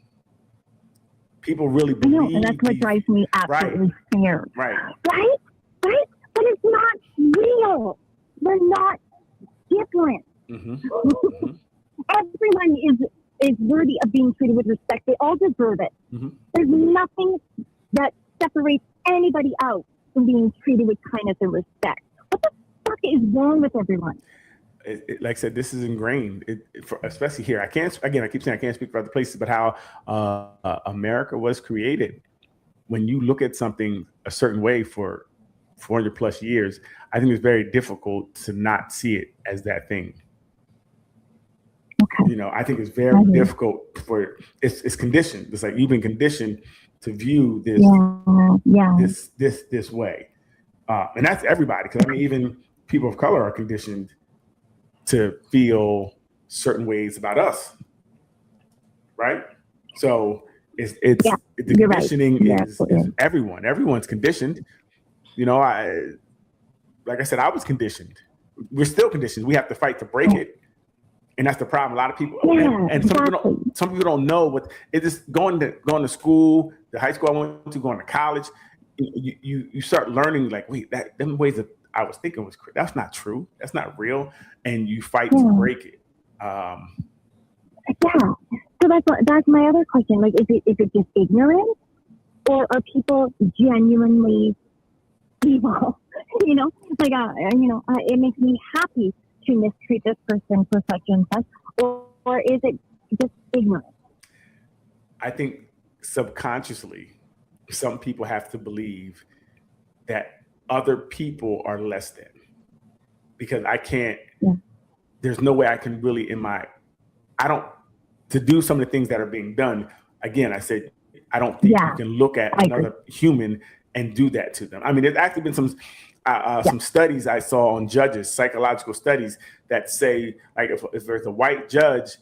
[SPEAKER 1] People really
[SPEAKER 4] I
[SPEAKER 1] believe.
[SPEAKER 4] know, and that's what drives me absolutely scared.
[SPEAKER 1] Right.
[SPEAKER 4] Right? Right? But it's not real. They're not different.
[SPEAKER 1] Mm-hmm.
[SPEAKER 4] Everyone is worthy of being treated with respect. They all deserve it.
[SPEAKER 1] Mm-hmm.
[SPEAKER 4] There's nothing that separates anybody out from being treated with kindness and respect. What the fuck is wrong with everyone?
[SPEAKER 1] Like I said, this is ingrained, especially here. I keep saying I can't speak for other places, but how America was created. When you look at something a certain way for 400 plus years, I think it's very difficult to not see it as that thing.
[SPEAKER 4] Okay.
[SPEAKER 1] You know, I think it's very difficult for it's conditioned. It's like you've been conditioned to view this this way, and that's everybody. Because I mean, even people of color are conditioned to feel certain ways about us, right? So the conditioning is everyone. Everyone's conditioned. You know, like I said, I was conditioned. We're still conditioned. We have to fight to break it. And that's the problem. A lot of people, some people don't know what it is. Going to school, the high school I went to, going to college, you start learning like, wait, them ways that I was thinking was that's not true. That's not real. And you fight to break it.
[SPEAKER 4] So that's my other question. Like, is it just ignorance, or are people genuinely evil? You know, like it makes me happy to mistreat this person for such and such, or is it just ignorance?
[SPEAKER 1] I think subconsciously, some people have to believe that other people are less than, because I can't. There's no way I can really to do some of the things that are being done. Again, I said I don't think you can look at another human and do that to them. I mean, there's actually been some studies I saw on judges, psychological studies that say, like, if there's a white judge,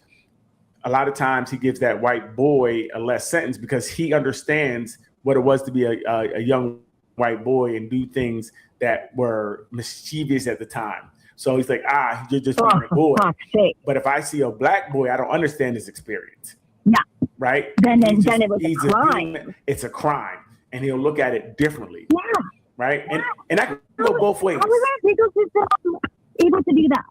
[SPEAKER 1] a lot of times he gives that white boy a less sentence because he understands what it was to be a young white boy and do things that were mischievous at the time. So he's like, you're just being a boy. But if I see a black boy, I don't understand his experience. Yeah. Right?
[SPEAKER 4] Then it was a crime.
[SPEAKER 1] It's a crime. And he'll look at it differently.
[SPEAKER 4] Yeah.
[SPEAKER 1] Right? And I can go both ways.
[SPEAKER 4] How is that able to do that?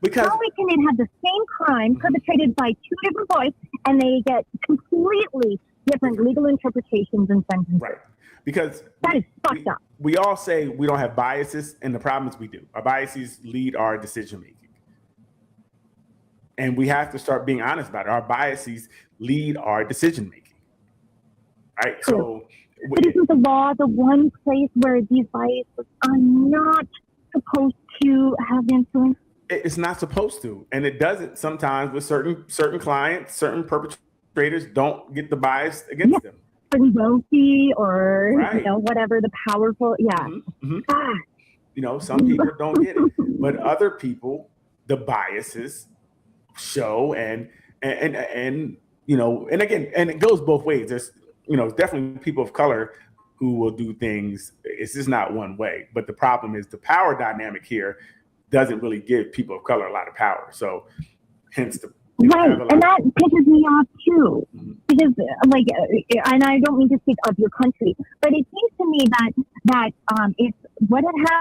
[SPEAKER 1] Because
[SPEAKER 4] how can it have the same crime perpetrated by two different boys and they get completely different legal interpretations and sentences?
[SPEAKER 1] Right. Because
[SPEAKER 4] that is fucked up.
[SPEAKER 1] We all say we don't have biases, and the problem is we do. Our biases lead our decision making. And we have to start being honest about it. Our biases lead our decision making. Right? So
[SPEAKER 4] but isn't the law the one place where these biases are not supposed to have influence?
[SPEAKER 1] It's not supposed to, and it doesn't sometimes with certain clients. Certain perpetrators don't get the bias against them.
[SPEAKER 4] Certain wealthy or whatever the powerful.
[SPEAKER 1] Some people don't get it, but other people, the biases show, and again, and it goes both ways. There's definitely people of color who will do things. It's just not one way. But the problem is the power dynamic here doesn't really give people of color a lot of power. So hence the
[SPEAKER 4] right. And that pisses me off too. Because and I don't mean to speak of your country, but it seems to me that if what had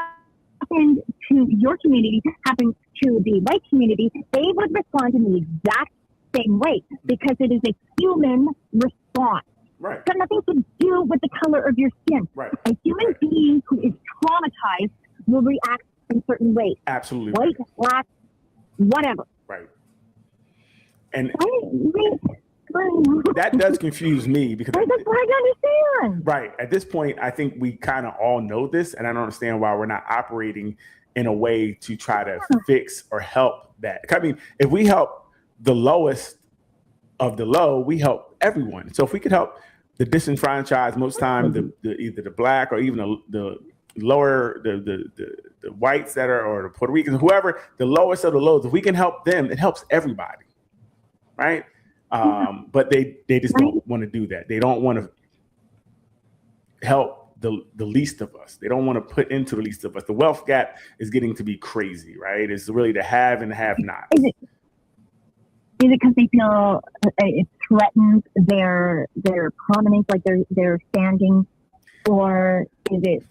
[SPEAKER 4] happened to your community happened to the white community, they would respond in the exact same way because it is a human response.
[SPEAKER 1] Right.
[SPEAKER 4] It's got nothing to do with the color of your skin.
[SPEAKER 1] Right.
[SPEAKER 4] A human being who is traumatized will react in certain ways.
[SPEAKER 1] Absolutely.
[SPEAKER 4] White, black, whatever.
[SPEAKER 1] Right. And that does confuse me because
[SPEAKER 4] I don't understand.
[SPEAKER 1] Right. At this point, I think we kind of all know this, and I don't understand why we're not operating in a way to try to fix or help that. I mean, if we help the lowest of the low, we help everyone. So if we could help the disenfranchised, most time either the black or even the lower the whites that are, or the Puerto Ricans, whoever, the lowest of the lows, if we can help them, it helps everybody, right? But they just don't want to do that. They don't want to help the least of us. They don't want to put into the least of us. The wealth gap is getting to be crazy, right? It's really the have and the have not.
[SPEAKER 4] Is it because they feel it threatens their prominence, like their standing, or is it,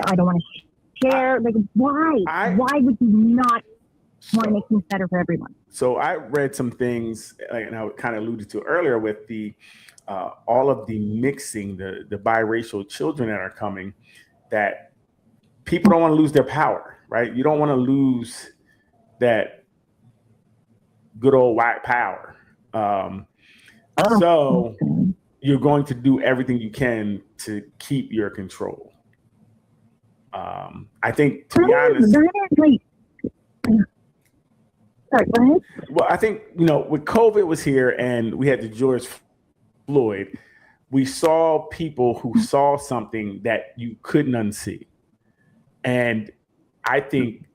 [SPEAKER 4] I don't want to share? Like, why would you not want to make things better for everyone?
[SPEAKER 1] So I read some things, and I kind of alluded to earlier with the all of the mixing, the biracial children that are coming, that people don't want to lose their power, right? You don't want to lose that good old white power. So you're going to do everything you can to keep your control. I think, to be honest,
[SPEAKER 4] sorry, go ahead.
[SPEAKER 1] well, I think, when COVID was here and we had the George Floyd, we saw people who saw something that you couldn't unsee. And I think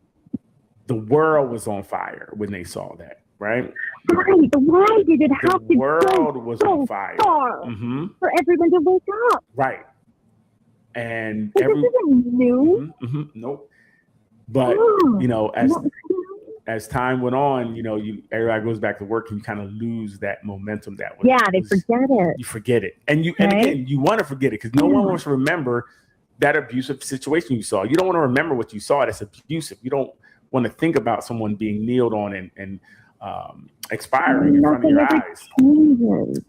[SPEAKER 1] the world was on fire when they saw that, right?
[SPEAKER 4] Right. Why did it have to
[SPEAKER 1] The world
[SPEAKER 4] go
[SPEAKER 1] was
[SPEAKER 4] so
[SPEAKER 1] on fire.
[SPEAKER 4] far for everyone to wake up?
[SPEAKER 1] Right. And
[SPEAKER 4] This isn't new.
[SPEAKER 1] Nope. But, as time went on, everybody goes back to work and you kind of lose that momentum that was.
[SPEAKER 4] Yeah, they forget it.
[SPEAKER 1] You forget it. And again, you want to forget it because no one wants to remember that abusive situation you saw. You don't want to remember what you saw that's abusive. You don't want to think about someone being kneeled on and expiring in front of your eyes.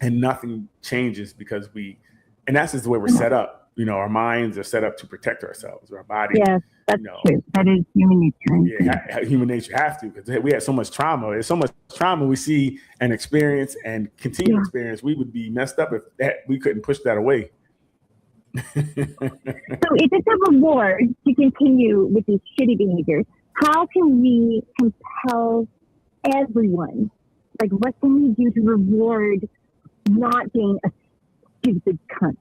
[SPEAKER 1] And nothing changes because and that's just the way we're set up. Our minds are set up to protect ourselves, our bodies.
[SPEAKER 4] Yes, that's true. That is human nature.
[SPEAKER 1] Yeah, human nature has to, because we had so much trauma. There's so much trauma we see and experience and continue to experience. We would be messed up if we couldn't push that away.
[SPEAKER 4] So if it's a reward to continue with these shitty behaviors, how can we compel everyone? Like, what can we do to reward not being a stupid cunt?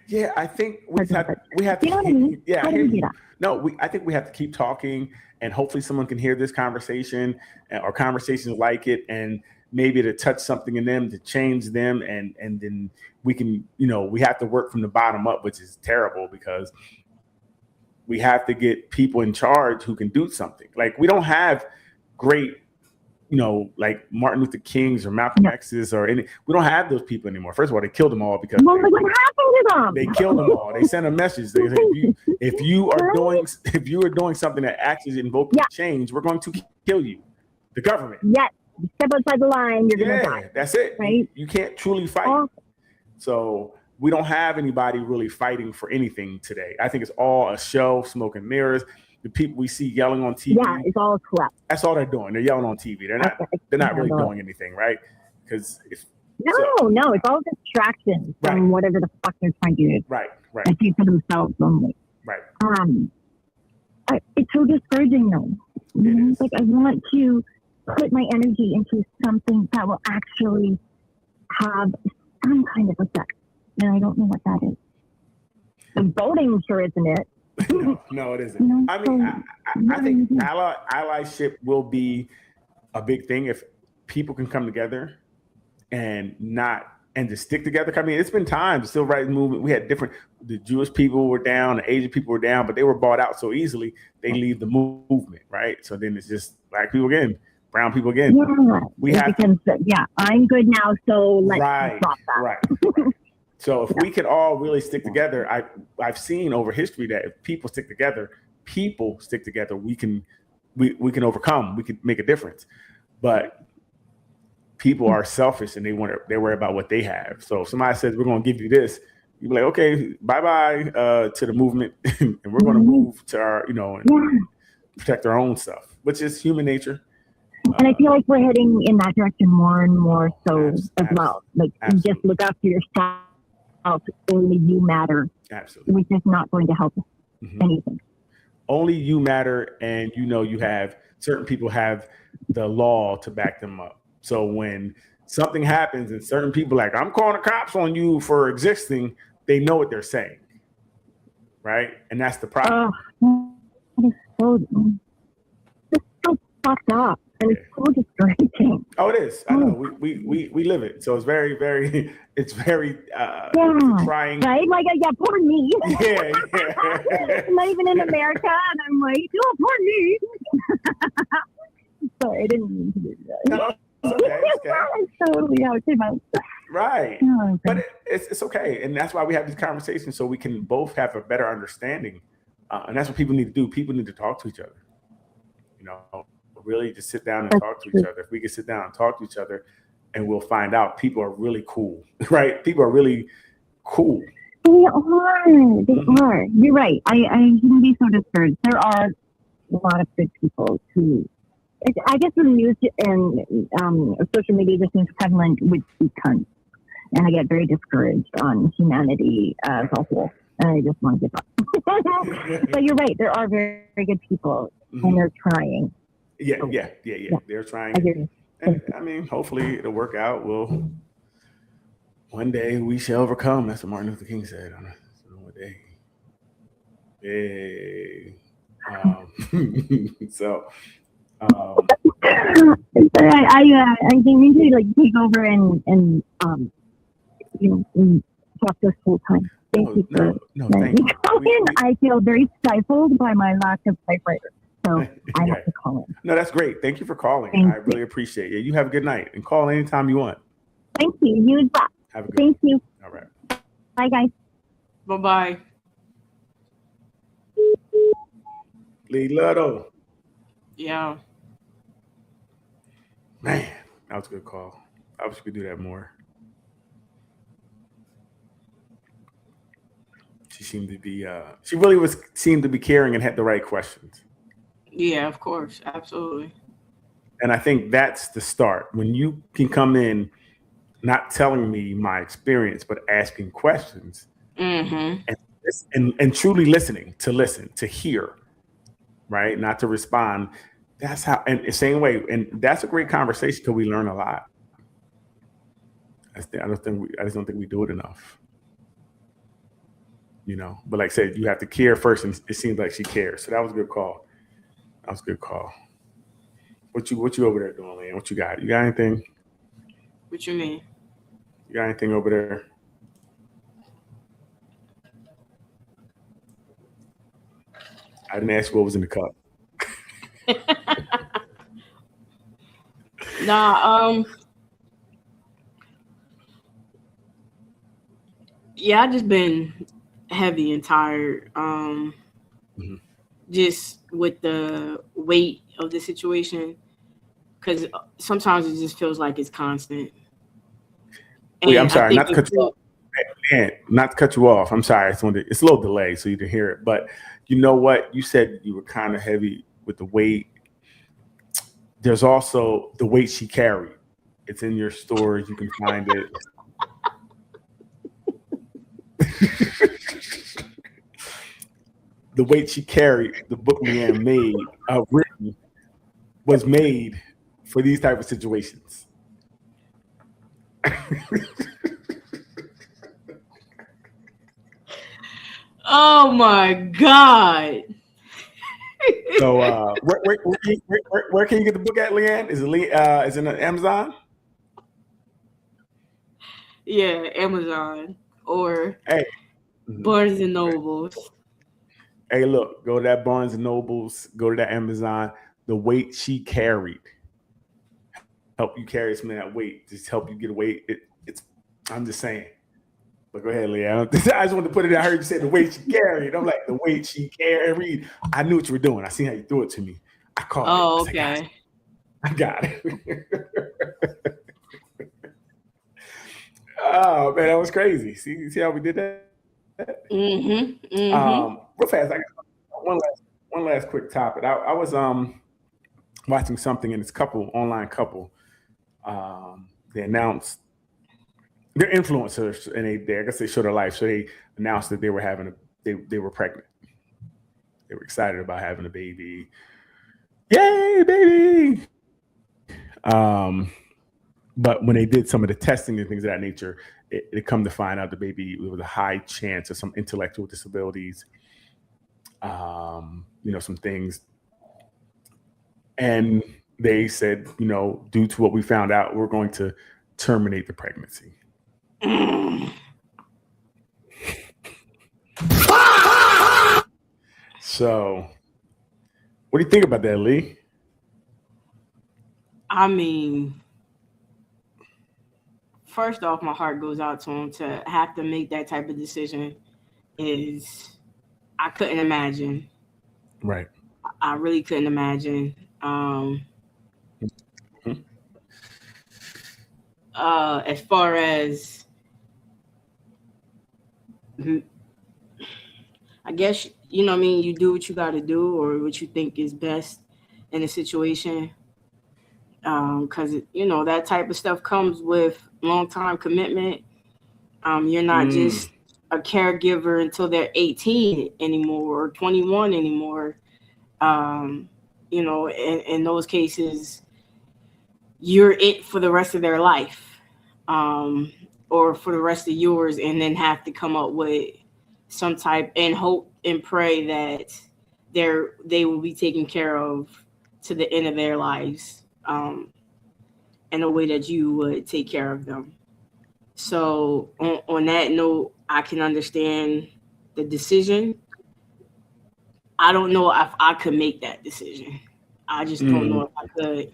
[SPEAKER 1] Yeah, I think we have to.
[SPEAKER 4] You know what I mean?
[SPEAKER 1] Yeah,
[SPEAKER 4] How do we do that?
[SPEAKER 1] No, I think we have to keep talking, and hopefully someone can hear this conversation or conversations like it, and maybe to touch something in them to change them, and then we can, we have to work from the bottom up, which is terrible because we have to get people in charge who can do something. Like, we don't have great, like Martin Luther King's or Malcolm X's or any. We don't have those people anymore. First of all, they killed them all because
[SPEAKER 4] what happened to them?
[SPEAKER 1] They killed them all. They sent a message. They said, if you are doing something that actually invokes change, we're going to kill you. The government.
[SPEAKER 4] Yes. Step outside the line, you're gonna die.
[SPEAKER 1] That's it.
[SPEAKER 4] Right?
[SPEAKER 1] You can't truly fight. So we don't have anybody really fighting for anything today. I think it's all a show, smoke and mirrors. The people we see yelling on TV.
[SPEAKER 4] Yeah, it's all crap.
[SPEAKER 1] That's all they're doing. They're yelling on TV. They're not really doing anything, right? Because it's all distractions from whatever the fuck they're trying to do. Right.
[SPEAKER 4] Achieve for themselves only.
[SPEAKER 1] Right.
[SPEAKER 4] It's so discouraging though. Like, I want to put my energy into something that will actually have some kind of effect, and I don't know what that is. The voting sure isn't it.
[SPEAKER 1] No, it isn't. I mean, I think allyship will be a big thing if people can come together and to stick together. I mean, it's been times, the civil rights movement, we had the Jewish people were down, the Asian people were down, but they were bought out so easily, they leave the movement, right? So then it's just black people again, brown people again.
[SPEAKER 4] Yeah, I'm good now, so let's drop that.
[SPEAKER 1] Right. So if we can all really stick together, I've seen over history that if people stick together, we can overcome, we can make a difference. But people are selfish and they worry about what they have. So if somebody says, we're going to give you this, you be like, okay, bye-bye to the movement. And we're going to move to our, and protect our own stuff, which is human nature.
[SPEAKER 4] And I feel like we're heading in that direction more and more so as well. Like, you just look after yourself. Only you matter.
[SPEAKER 1] Absolutely.
[SPEAKER 4] Which is not going to help anything.
[SPEAKER 1] Only you matter, and you have certain people have the law to back them up. So when something happens and certain people like, I'm calling the cops on you for existing, they know what they're saying. Right? And that's the problem.
[SPEAKER 4] That is so fucked up. And it's so discouraging.
[SPEAKER 1] Oh, it is. I know. We live it. So it's very, very, it's very trying.
[SPEAKER 4] Right? Like, yeah, poor me.
[SPEAKER 1] Yeah.
[SPEAKER 4] I'm not even in America, and I'm like, oh, poor me. Sorry, I didn't mean to do that.
[SPEAKER 1] No, it's okay. It's okay.
[SPEAKER 4] It's totally how it came out.
[SPEAKER 1] Right.
[SPEAKER 4] Oh, okay.
[SPEAKER 1] But it's okay. And that's why we have these conversations, so we can both have a better understanding. And that's what people need to do. People need to talk to each other. You know, really just sit down and talk to each other. If we can sit down and talk to each other, and we'll find out people are really cool, right? People are really cool.
[SPEAKER 4] They are. They are. You're right. I shouldn't be so discouraged. There are a lot of good people who, I guess, the news and social media just seems prevalent with cunts, and I get very discouraged on humanity as a whole, and I just want to give up. But you're right. There are very, very good people, and they're trying.
[SPEAKER 1] Yeah. They're trying.
[SPEAKER 4] I hear you.
[SPEAKER 1] And I mean, hopefully it'll work out. One day we shall overcome. That's what Martin Luther King said. One day. Hey. So.
[SPEAKER 4] I didn't mean to like take over and talk this whole time. Thank you for
[SPEAKER 1] thank you.
[SPEAKER 4] I feel very stifled by my lack of typewriter, so I have to call in.
[SPEAKER 1] No, that's great. Thank you for calling. I really appreciate it. You have a good night, and call anytime you want.
[SPEAKER 4] Thank you. You as well.
[SPEAKER 1] Have a good
[SPEAKER 4] Thank you.
[SPEAKER 1] All right.
[SPEAKER 4] Bye, guys.
[SPEAKER 2] Bye-bye.
[SPEAKER 1] Lee Lutto.
[SPEAKER 2] Yeah.
[SPEAKER 1] Man, that was a good call. I wish we could do that more. She seemed to be, seemed to be caring and had the right questions.
[SPEAKER 2] Yeah, of course. Absolutely.
[SPEAKER 1] And I think that's the start. When you can come in, not telling me my experience, but asking questions and truly listening, to hear, right? Not to respond. That's how, and the same way, and that's a great conversation because we learn a lot. I just don't think we do it enough. You know, but like I said, you have to care first, and it seems like she cares. So that was a good call. What you over there doing, Leanne? What you got? You got anything?
[SPEAKER 2] What you mean?
[SPEAKER 1] You got anything over there? I didn't ask you what was in the cup.
[SPEAKER 2] Yeah, I just been heavy and tired. Just with the weight of the situation, because sometimes it just feels like it's constant.
[SPEAKER 1] Wait, I'm sorry, not to cut you off. Man, not to cut you off. I'm sorry. It's a little delay, so you didn't hear it. But you know what? You said you were kind of heavy with the weight. There's also the weight she carried. It's in your stores. You can find it. The weight she carried, the book Leanne made, written, was made for these type of situations.
[SPEAKER 2] Oh my God.
[SPEAKER 1] So where can you get the book at, Leanne? Is it on Amazon?
[SPEAKER 2] Yeah, Amazon or Barnes and Nobles.
[SPEAKER 1] Hey, look, go to that Barnes and Nobles, go to that Amazon. The weight she carried, help you carry some of that weight, just help you get away. I'm just saying. But go ahead, Leanne. I just wanted to put it. I heard you say the weight she carried. I'm like, the weight she carried. I knew what you were doing. I seen how you threw it to me. I caught it.
[SPEAKER 2] Oh, okay.
[SPEAKER 1] I got it. Oh man, that was crazy. See how we did that? Real fast, I got one last quick topic. I was watching something, and this online couple, they announced they're influencers, and I guess they showed their life. So they announced that they were they were pregnant. They were excited about having a baby. Yay, baby! but when they did some of the testing and things of that nature, it come to find out the baby was a high chance of some intellectual disabilities, some things. And they said, due to what we found out, we're going to terminate the pregnancy. So, what do you think about that, Lee?
[SPEAKER 2] I mean, first off, my heart goes out to him. To have to make that type of decision I couldn't imagine.
[SPEAKER 1] Right.
[SPEAKER 2] I really couldn't imagine. As far as, I guess, you do what you got to do or what you think is best in a situation. Because, that type of stuff comes with long-time commitment. You're not just a caregiver until they're 18 anymore or 21 anymore. In those cases, you're it for the rest of their life, or for the rest of yours, and then have to come up with some type and hope and pray that they will be taken care of to the end of their lives, in a way that you would take care of them. So on that note, I can understand the decision. I don't know if I could make that decision. I just don't know if I could.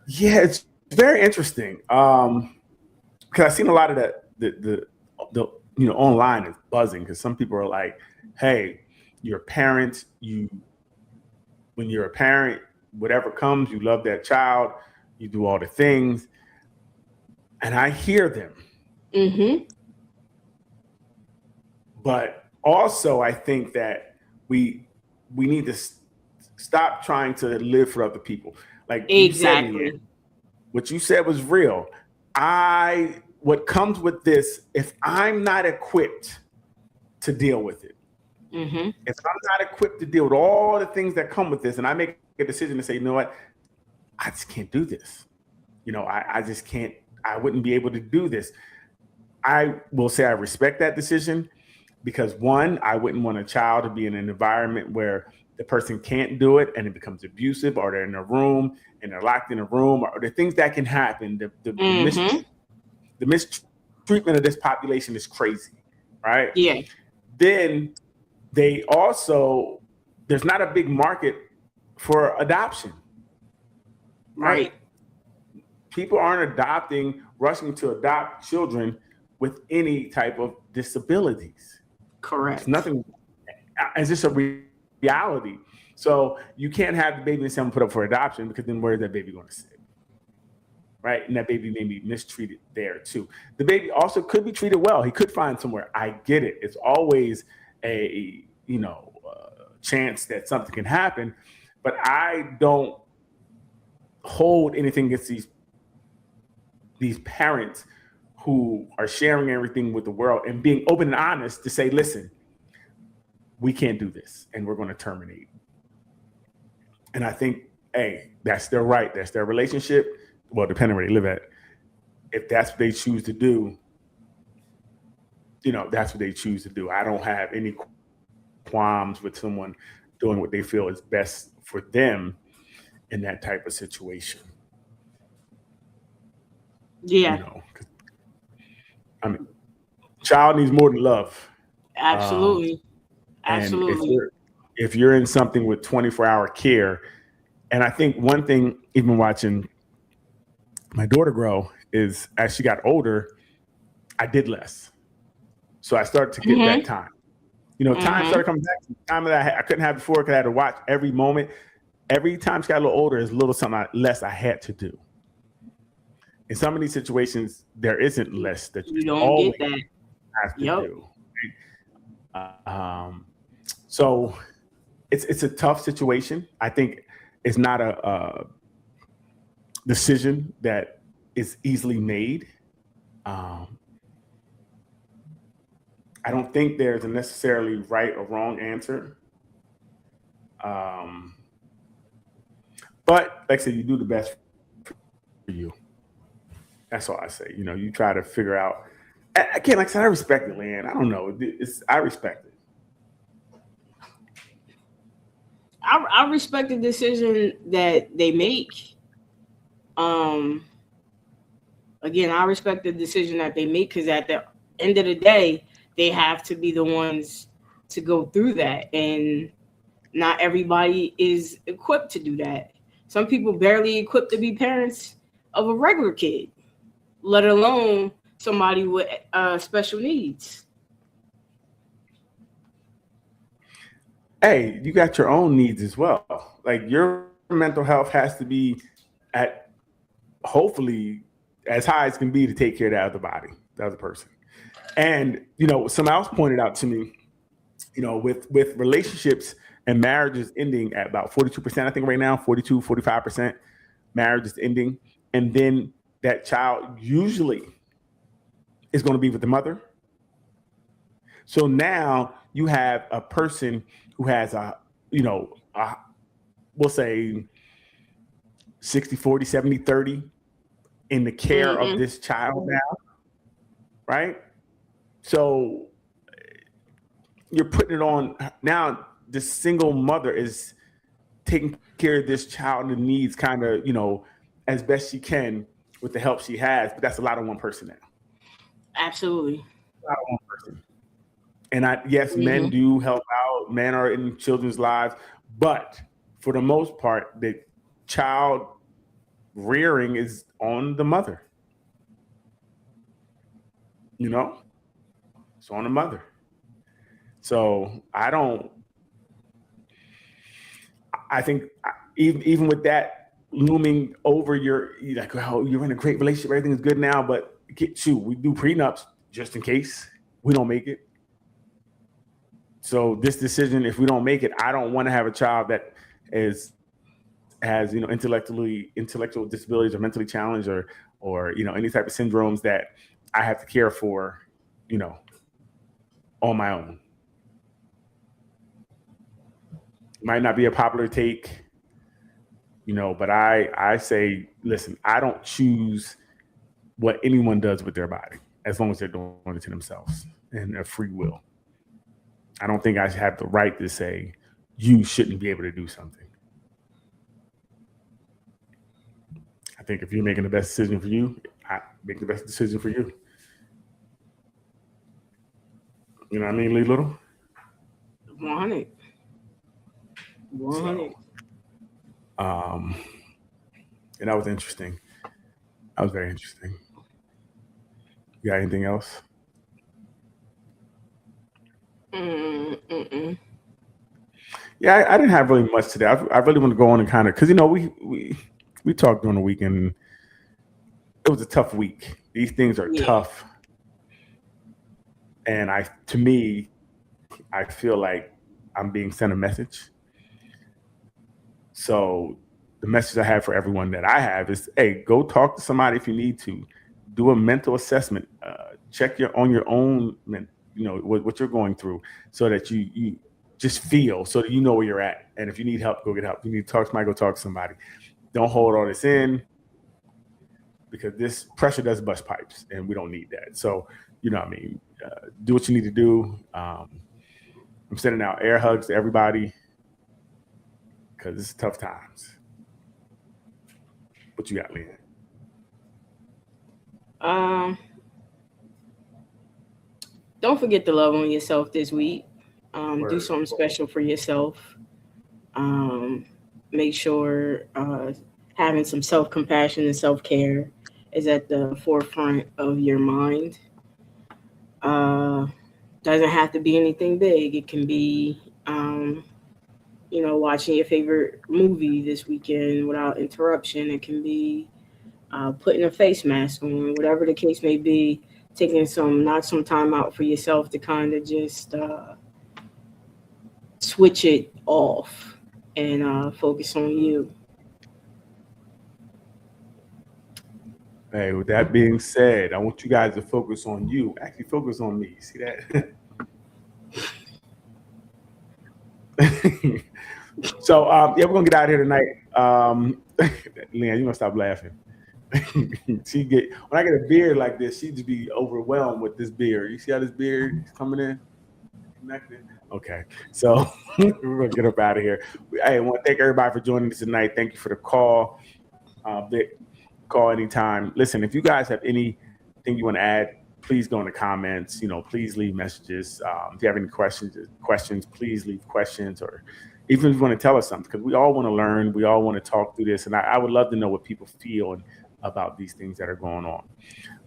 [SPEAKER 1] Yeah, it's very interesting. Because I've seen a lot of that. The online is buzzing because some people are like, "Hey, you're a parent. When you're a parent, whatever comes, you love that child. You do all the things." And I hear them.
[SPEAKER 2] Mm-hmm.
[SPEAKER 1] But also, I think that we need to stop trying to live for other people. Like
[SPEAKER 2] Exactly.
[SPEAKER 1] you said, what you said was real. What comes with this, if I'm not equipped to deal with it,
[SPEAKER 2] Mm-hmm.
[SPEAKER 1] if I'm not equipped to deal with all the things that come with this, and I make a decision to say, you know what, I just can't do this. I just can't. I wouldn't be able to do this. I will say I respect that decision because, one, I wouldn't want a child to be in an environment where the person can't do it and it becomes abusive, or they're in a room and they're locked in a room, or the things that can happen. The mistreatment of this population is crazy, right?
[SPEAKER 2] Yeah.
[SPEAKER 1] Then there's not a big market for adoption,
[SPEAKER 2] Right.
[SPEAKER 1] People aren't rushing to adopt children with any type of disabilities.
[SPEAKER 2] Correct.
[SPEAKER 1] It's nothing. It's just a reality. So you can't have the baby and someone put up for adoption, because then where is that baby going to sit? Right? And that baby may be mistreated there too. The baby also could be treated well. He could find somewhere. I get it. It's always a chance that something can happen, but I don't hold anything against these parents who are sharing everything with the world and being open and honest to say, listen, we can't do this and we're going to terminate. And I think, hey, that's their right. That's their relationship. Well, depending where they live at. If that's what they choose to do, that's what they choose to do. I don't have any qualms with someone doing what they feel is best for them in that type of situation.
[SPEAKER 2] Yeah.
[SPEAKER 1] Child needs more than love.
[SPEAKER 2] Absolutely. Absolutely.
[SPEAKER 1] If you're in something with 24-hour care, and I think one thing, even watching my daughter grow, is as she got older, I did less. So I started to get that time. Time started coming back. Time that I couldn't have before, because I had to watch every moment. Every time she got a little older, is a little something less I had to do. In some of these situations, there isn't less that
[SPEAKER 2] you don't get that.
[SPEAKER 1] Have to do. So it's a tough situation. I think it's not a decision that is easily made. I don't think there's a necessarily right or wrong answer. But like I said, you do the best you. That's all I say. You know, you try to figure out. Again, like I said, I respect it, Leanne. I don't know. I respect it.
[SPEAKER 2] I respect the decision that they make. Again, I respect the decision that they make because at the end of the day, they have to be the ones to go through that. And not everybody is equipped to do that. Some people barely equipped to be parents of a regular kid, let alone somebody with special needs.
[SPEAKER 1] Hey, you got your own needs as well. Like your mental health has to be at hopefully as high as can be to take care of that other body, the other person. And you know, someone else pointed out to me, you know, with relationships and marriages ending at about 42%, I think right now, 42, 45% marriage is ending. And then that child usually is going to be with the mother. So now you have a person who has we'll say 60, 40, 70, 30 in the care of this child now, right? So you're putting it on now. This single mother is taking care of this child and needs kind of, you know, as best she can with the help she has. But that's a lot on one person now.
[SPEAKER 2] Absolutely.
[SPEAKER 1] A lot on one person. And yes, men do help out. Men are in children's lives. But for the most part, the child rearing is on the mother. You know? It's on the mother. So I think even with that looming over you're like, oh, you're in a great relationship, everything is good now, but we do prenups just in case we don't make it. So this decision, if we don't make it, I don't want to have a child that has you know intellectual disabilities or mentally challenged or you know any type of syndromes that I have to care for, you know, on my own. Might not be a popular take, you know, but I say, listen, I don't choose what anyone does with their body as long as they're doing it to themselves and their free will. I don't think I should have the right to say you shouldn't be able to do something. I think if you're making the best decision for you, I make the best decision for you. You know what I mean, Lee Little?
[SPEAKER 2] 100.
[SPEAKER 1] So, and that was interesting. That was very interesting. You got anything else? Yeah, I didn't have really much today. I really want to go on and kind of, because you know we talked during the weekend. It was a tough week. These things are tough, and to me, I feel like I'm being sent a message. So the message I have for everyone that I have is, hey, go talk to somebody if you need to. Do a mental assessment. Check on your own, you know, what you're going through, so that you just feel, so that you know where you're at. And if you need help, go get help. If you need to talk to somebody, go talk to somebody. Don't hold all this in, because this pressure does bust pipes, and we don't need that. So, you know what I mean? Do what you need to do. I'm sending out air hugs to everybody, because it's tough times. What you got, Leanne?
[SPEAKER 2] Don't forget to love on yourself this week. Do something special for yourself. Make sure having some self-compassion and self-care is at the forefront of your mind. Doesn't have to be anything big. It can be, you know, watching your favorite movie this weekend without interruption. It can be putting a face mask on, whatever the case may be. Taking some time out for yourself to kind of just switch it off and focus on you.
[SPEAKER 1] Hey, with that being said, I want you guys to focus on you. Actually, focus on me. See that? So, yeah, we're going to get out of here tonight. Leanne, you're going to stop laughing. When I get a beard like this, she just be overwhelmed with this beard. You see how this beard is coming in? Connected. Okay, so we're gonna get up out of here. Hey, I want to thank everybody for joining us tonight. Thank you for the call. Vic, call anytime. Listen, if you guys have anything you want to add, please go in the comments. Please leave messages. If you have any questions, please leave questions, or even if you want to tell us something, because we all want to learn. We all want to talk through this, and I would love to know what people feel about these things that are going on.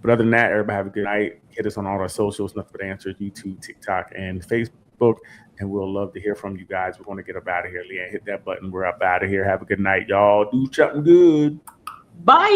[SPEAKER 1] But other than that, everybody have a good night. Hit us on all our socials, Nothing But Answers, YouTube, TikTok, and Facebook. And we'll love to hear from you guys. We're going to get up out of here. Leanne, hit that button. We're up out of here. Have a good night, y'all. Do something good.
[SPEAKER 2] Bye.